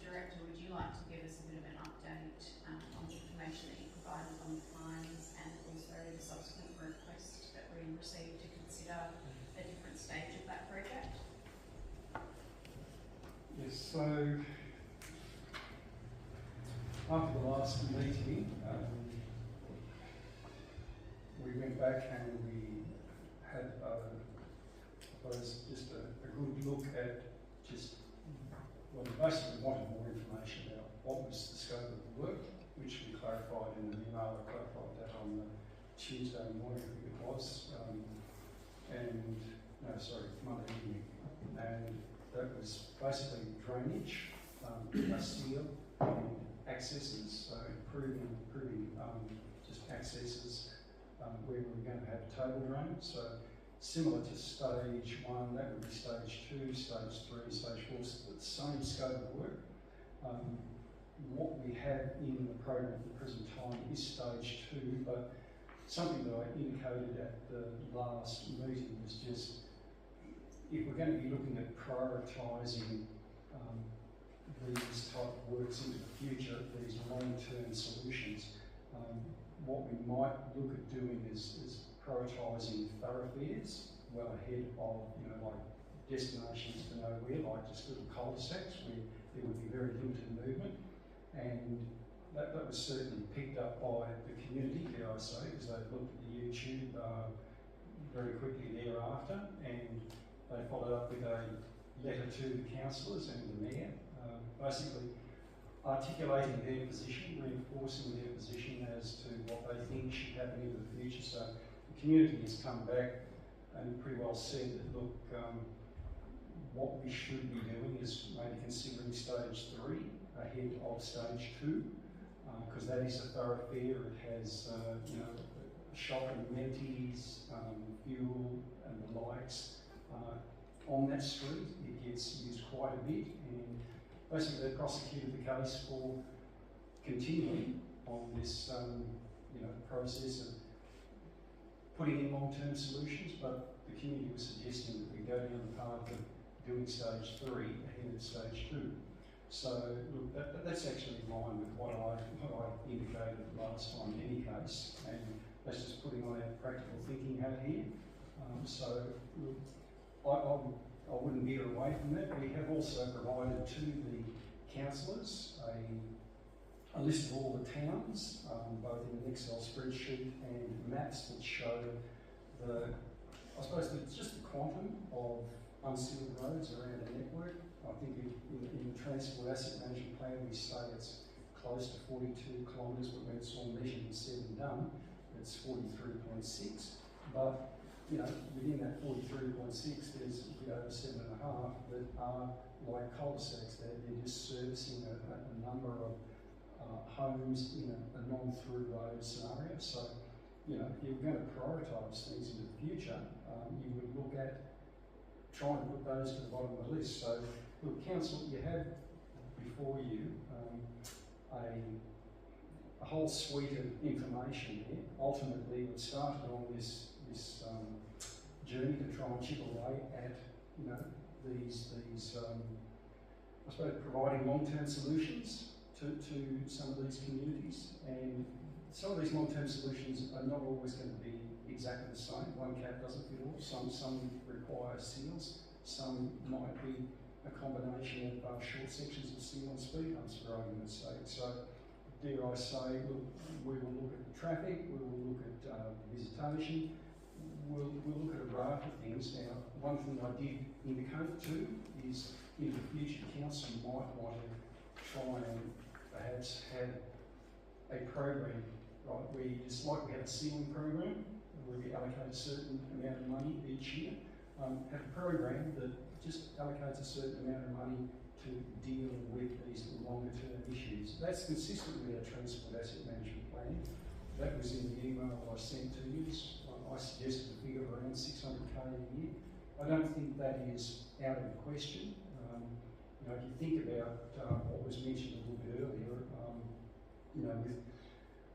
Director, would you like to give us a bit of an update on the information that you provided on the fines and also the subsequent request that we received to consider a different stage of that project? Yes, so after the last meeting, we went back and we had, I suppose, just a good look at just, well, we basically wanted more information about what was the scope of the work, which we clarified in the email. I clarified that on the Tuesday morning, I think it was, Monday evening, and that was basically drainage, seal and accesses, so improving just accesses where we were going to have table drain. So similar to stage 1, that would be stage 2, stage 3, stage 4, so the same scope of work. What we have in the program at the present time is stage 2, but something that I indicated at the last meeting was just, if we're going to be looking at prioritising these type of works into the future, these long-term solutions, what we might look at doing is prioritising thoroughfares well ahead of, like destinations to nowhere, like just little cul-de-sacs where there would be very limited movement. And that was certainly picked up by the community, dare I say, because they looked at the YouTube very quickly thereafter, and they followed up with a letter to the councillors and the mayor, basically articulating their position, reinforcing their position as to what they think should happen into the future. So the community has come back and pretty well said that, look, what we should be doing is maybe considering stage 3 ahead of stage 2, because that is a thoroughfare. It has, shop and amenities, fuel and the likes on that street. It gets used quite a bit, and basically they prosecuted the case for continuing on this, process of putting in long-term solutions, but the community was suggesting that we go down the path of doing stage 3 ahead of stage 2. So look, that's actually in line with what I indicated last time in any case, and that's just putting on our practical thinking hat here. So look, I wouldn't veer away from that. We have also provided to the councillors a list of all the towns, both in an Excel spreadsheet and maps that show I suppose it's just the quantum of unsealed roads around the network. I think in the Transport Asset Management Plan we say it's close to 42 kilometres, but when it's all measured and said and done, it's 43.6. But you know, within that 43.6, there's a bit over 7.5 that are like cul-de-sacs. They're just servicing a number of homes in a non-through road scenario. So, you know, if you're going to prioritise things into the future, you would look at trying to put those to the bottom of the list. So, look, Council, you have before you a whole suite of information here. Ultimately, we started on this journey to try and chip away at, you know, these I suppose providing long-term solutions to some of these communities, and some of these long-term solutions are not always going to be exactly the same. One cap doesn't fit all. Some require seals. Some might be a combination of short sections of seal and speed bumps, for argument's sake. So, dare I say, look, we will look at the traffic, we will look at visitation, we'll look at a raft of things. Now, one thing I did indicate too is in the future, council might want to try and perhaps have a program, right, where you just like we have a sealing program, where we allocate a certain amount of money each year, have a program that just allocates a certain amount of money to deal with these longer term issues. That's consistent with our Transport Asset Management Plan. That was in the email that I sent to you. I suggested a figure of around 600k a year. I don't think that is out of the question. You know, if you think about what was mentioned a little bit earlier, you know,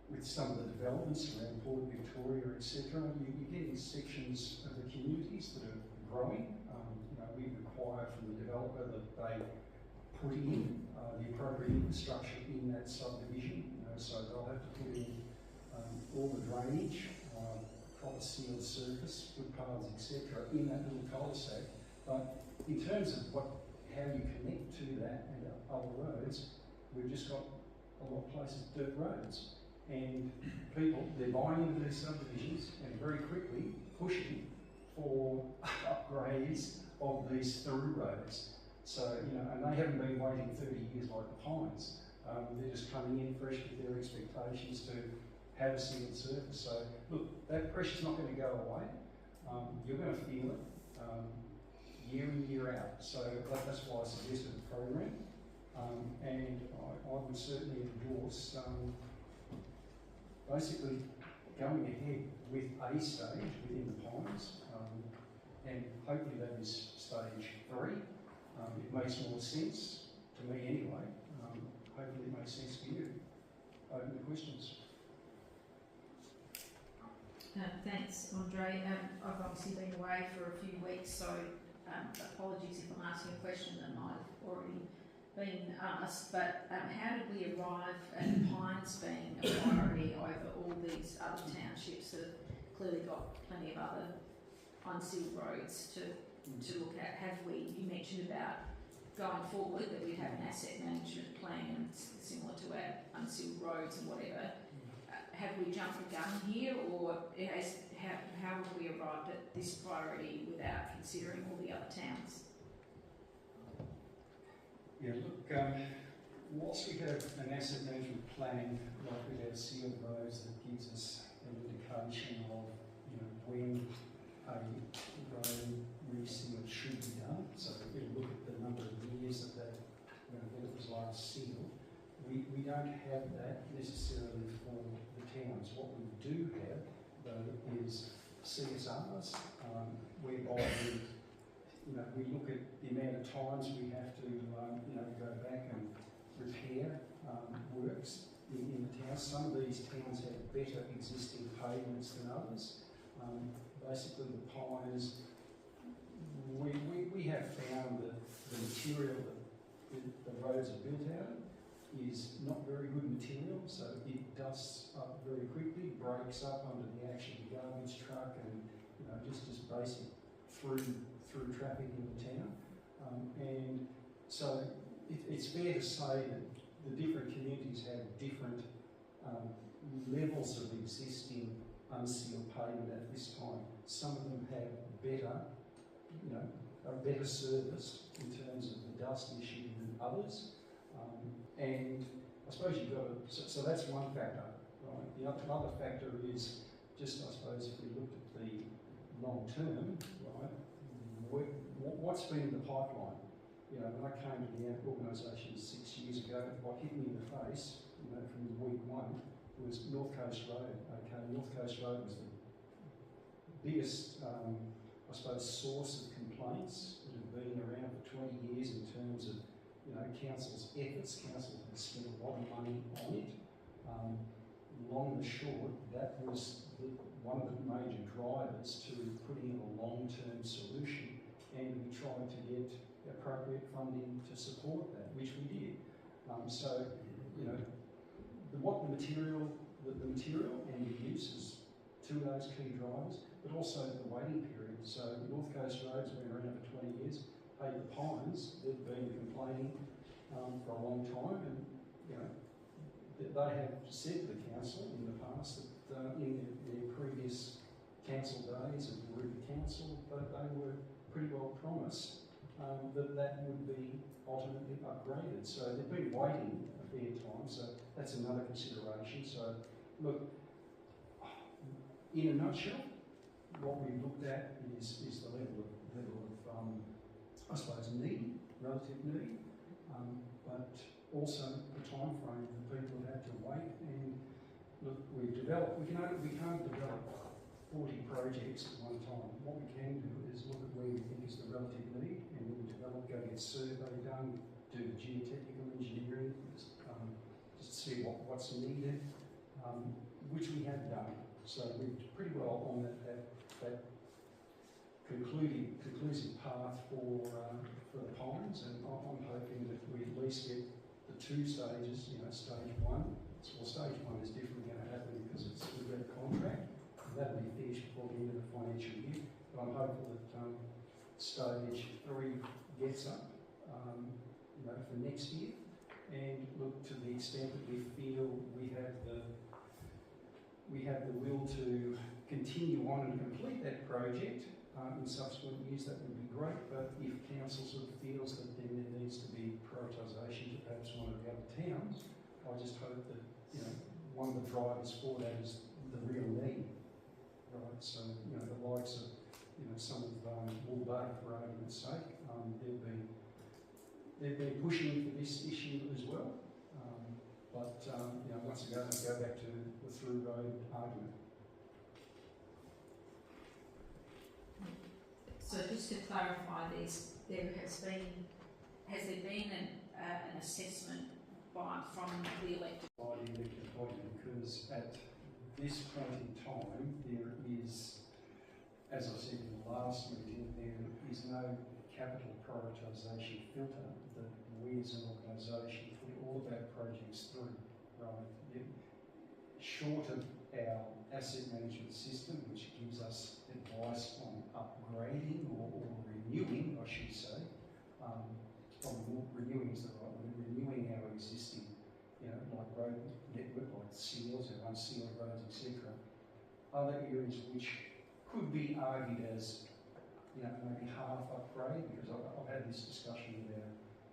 with some of the developments around Port Victoria, etc., you're getting sections of the communities that are growing. You know, we require from the developer that they put in the appropriate infrastructure in that subdivision. You know, so they'll have to put in all the drainage, proper sealed surface, footpaths, etc., in that little cul-de-sac. But in terms of how you connect to that and other roads, we've just got a lot of places dirt roads, and people, they're buying into these subdivisions and very quickly pushing for upgrades of these through roads. So, you know, and they haven't been waiting 30 years like the Pines. They're just coming in fresh with their expectations to have a sealed surface. So, look, that pressure's not going to go away. You're going to feel it year in, year out. So that's why I suggested the program. And I would certainly endorse basically going ahead with a stage within the Pines, and hopefully that is stage 3. It makes more sense to me anyway. Hopefully it makes sense for you. Open to questions. Thanks, Andre. I've obviously been away for a few weeks, so apologies if I'm asking a question that might have already been asked. But how did we arrive at Pines being a priority over all these other townships that have clearly got plenty of other unsealed roads to look at? Have we? You mentioned about going forward that we'd have an asset management plan similar to our unsealed roads and whatever. Have we jumped the gun here, or how have we arrived at this priority without considering all the other towns? Yeah, look, whilst we have an asset management plan, like with our sealed roads, that gives us an indication of, you know, when a road reseal should be done. So we look at the number of years that when it was last sealed. We don't have that necessarily for the towns. What we do have, though, is CSRs, whereby we look at the amount of times we have to go back and repair works in the towns. Some of these towns have better existing pavements than others. Basically, the Pines, we have found that the material that the roads are built out of is not very good material, so it dusts up very quickly, breaks up under the action of the garbage truck, and just basic through traffic in the town. And so it's fair to say that the different communities have different levels of existing unsealed pavement at this time. Some of them have better, are better serviced in terms of the dust issue than others. And I suppose you've got to, so that's one factor, right? The other factor is just, I suppose, if we looked at the long term, right, what's been in the pipeline? When I came to the organisation 6 years ago, what hit me in the face, from week one, was North Coast Road. Okay, North Coast Road was the biggest, I suppose, source of complaints that have been around for 20 years in terms of, council's efforts. Council has spent a lot of money on it. Long and short, that was one of the major drivers to putting in a long-term solution, and we tried to get appropriate funding to support that, which we did. So, the material and the use is two of those key drivers, but also the waiting period. So North Coast Road's been around for 20 years. Hey, the Pines, they've been complaining for a long time, and they have said to the council in the past that in their previous council days of the River Council, that they were pretty well promised that would be ultimately upgraded. So they've been waiting a fair time, so that's another consideration. So look, in a nutshell, what we've looked at is the level of I suppose relative need, but also the time frame that people have had to wait. And look, we can't develop 40 projects at one time. What we can do is look at where we think is the relative need, and then go get a survey done, do the geotechnical engineering, just see what's needed, which we have done. So we're pretty well on that conclusive path for the Pines, and I'm hoping that we at least get the two stages. Stage one. Well, stage one is definitely going to happen because we've got a contract. That'll be finished before the end of the financial year. But I'm hopeful that stage three gets up, for next year. And look, to the extent that we feel we have the will to continue on and complete that project in subsequent years, that would be great. But if council sort of feels that then there needs to be prioritisation to perhaps one of the other towns, I just hope that one of the drivers for that is the real need, right? So the likes of some of Wool Bay, for argument's sake, they've been pushing for this issue as well. But once again, let's go back to the through road argument. So just to clarify, has there been an assessment from the elected body, because at this point in time, there is, as I said in the last meeting, there is no capital prioritisation filter that we as an organisation put all of our projects through, right? Short of our asset management system, which gives us advice on upgrading or renewing, I should say, renewing is the right word, renewing our existing, like road network, like seals or unsealed roads, etc. Other areas which could be argued as, maybe half upgrade, because I've had this discussion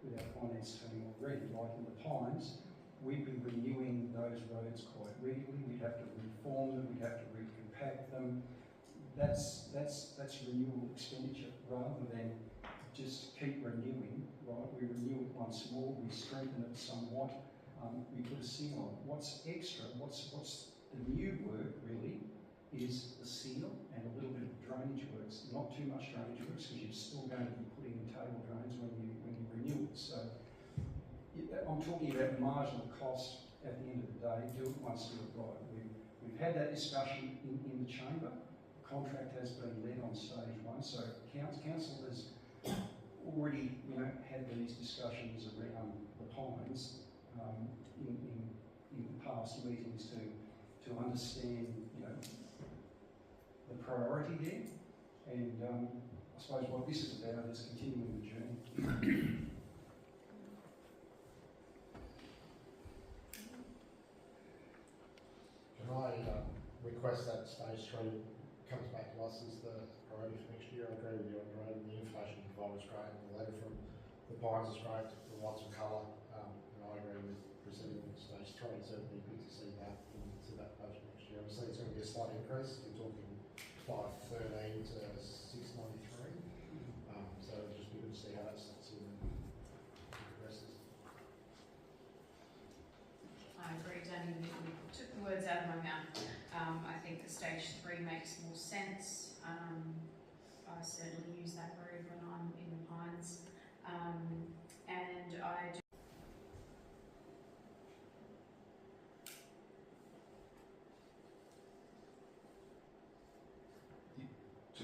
with our finance team already, like in the Pines, we'd be renewing those roads quite regularly. We'd have to reform them, we'd have to recompact them. That's renewal expenditure rather than just keep renewing, right? We renew it once more, we strengthen it somewhat, we put a seal on it. What's extra, what's the new work really is the seal and a little bit of drainage works. Not too much drainage works because you're still going to be putting in table drains when you renew it. So I'm talking about marginal cost at the end of the day. Do it once, do it right. We've had that discussion in the chamber. The contract has been led on stage one, so council has already had these discussions around the Pines in past meetings to understand the priority there. And I suppose what this is about is continuing the journey. Can I request that stage 3 comes back to us as the priority for next year? I agree with you on the information provided is great, the letter from the Pines is great, the lots of colour, and I agree with proceeding with stage 3, so it'd be good to see that into that budget next year. Obviously it's going to be a slight increase, we're talking 513 to 693, so it'll just be good to see how that starts in and progresses. I agree, Danny, you took the words out of my mouth. I think the stage 3 makes more sense. I certainly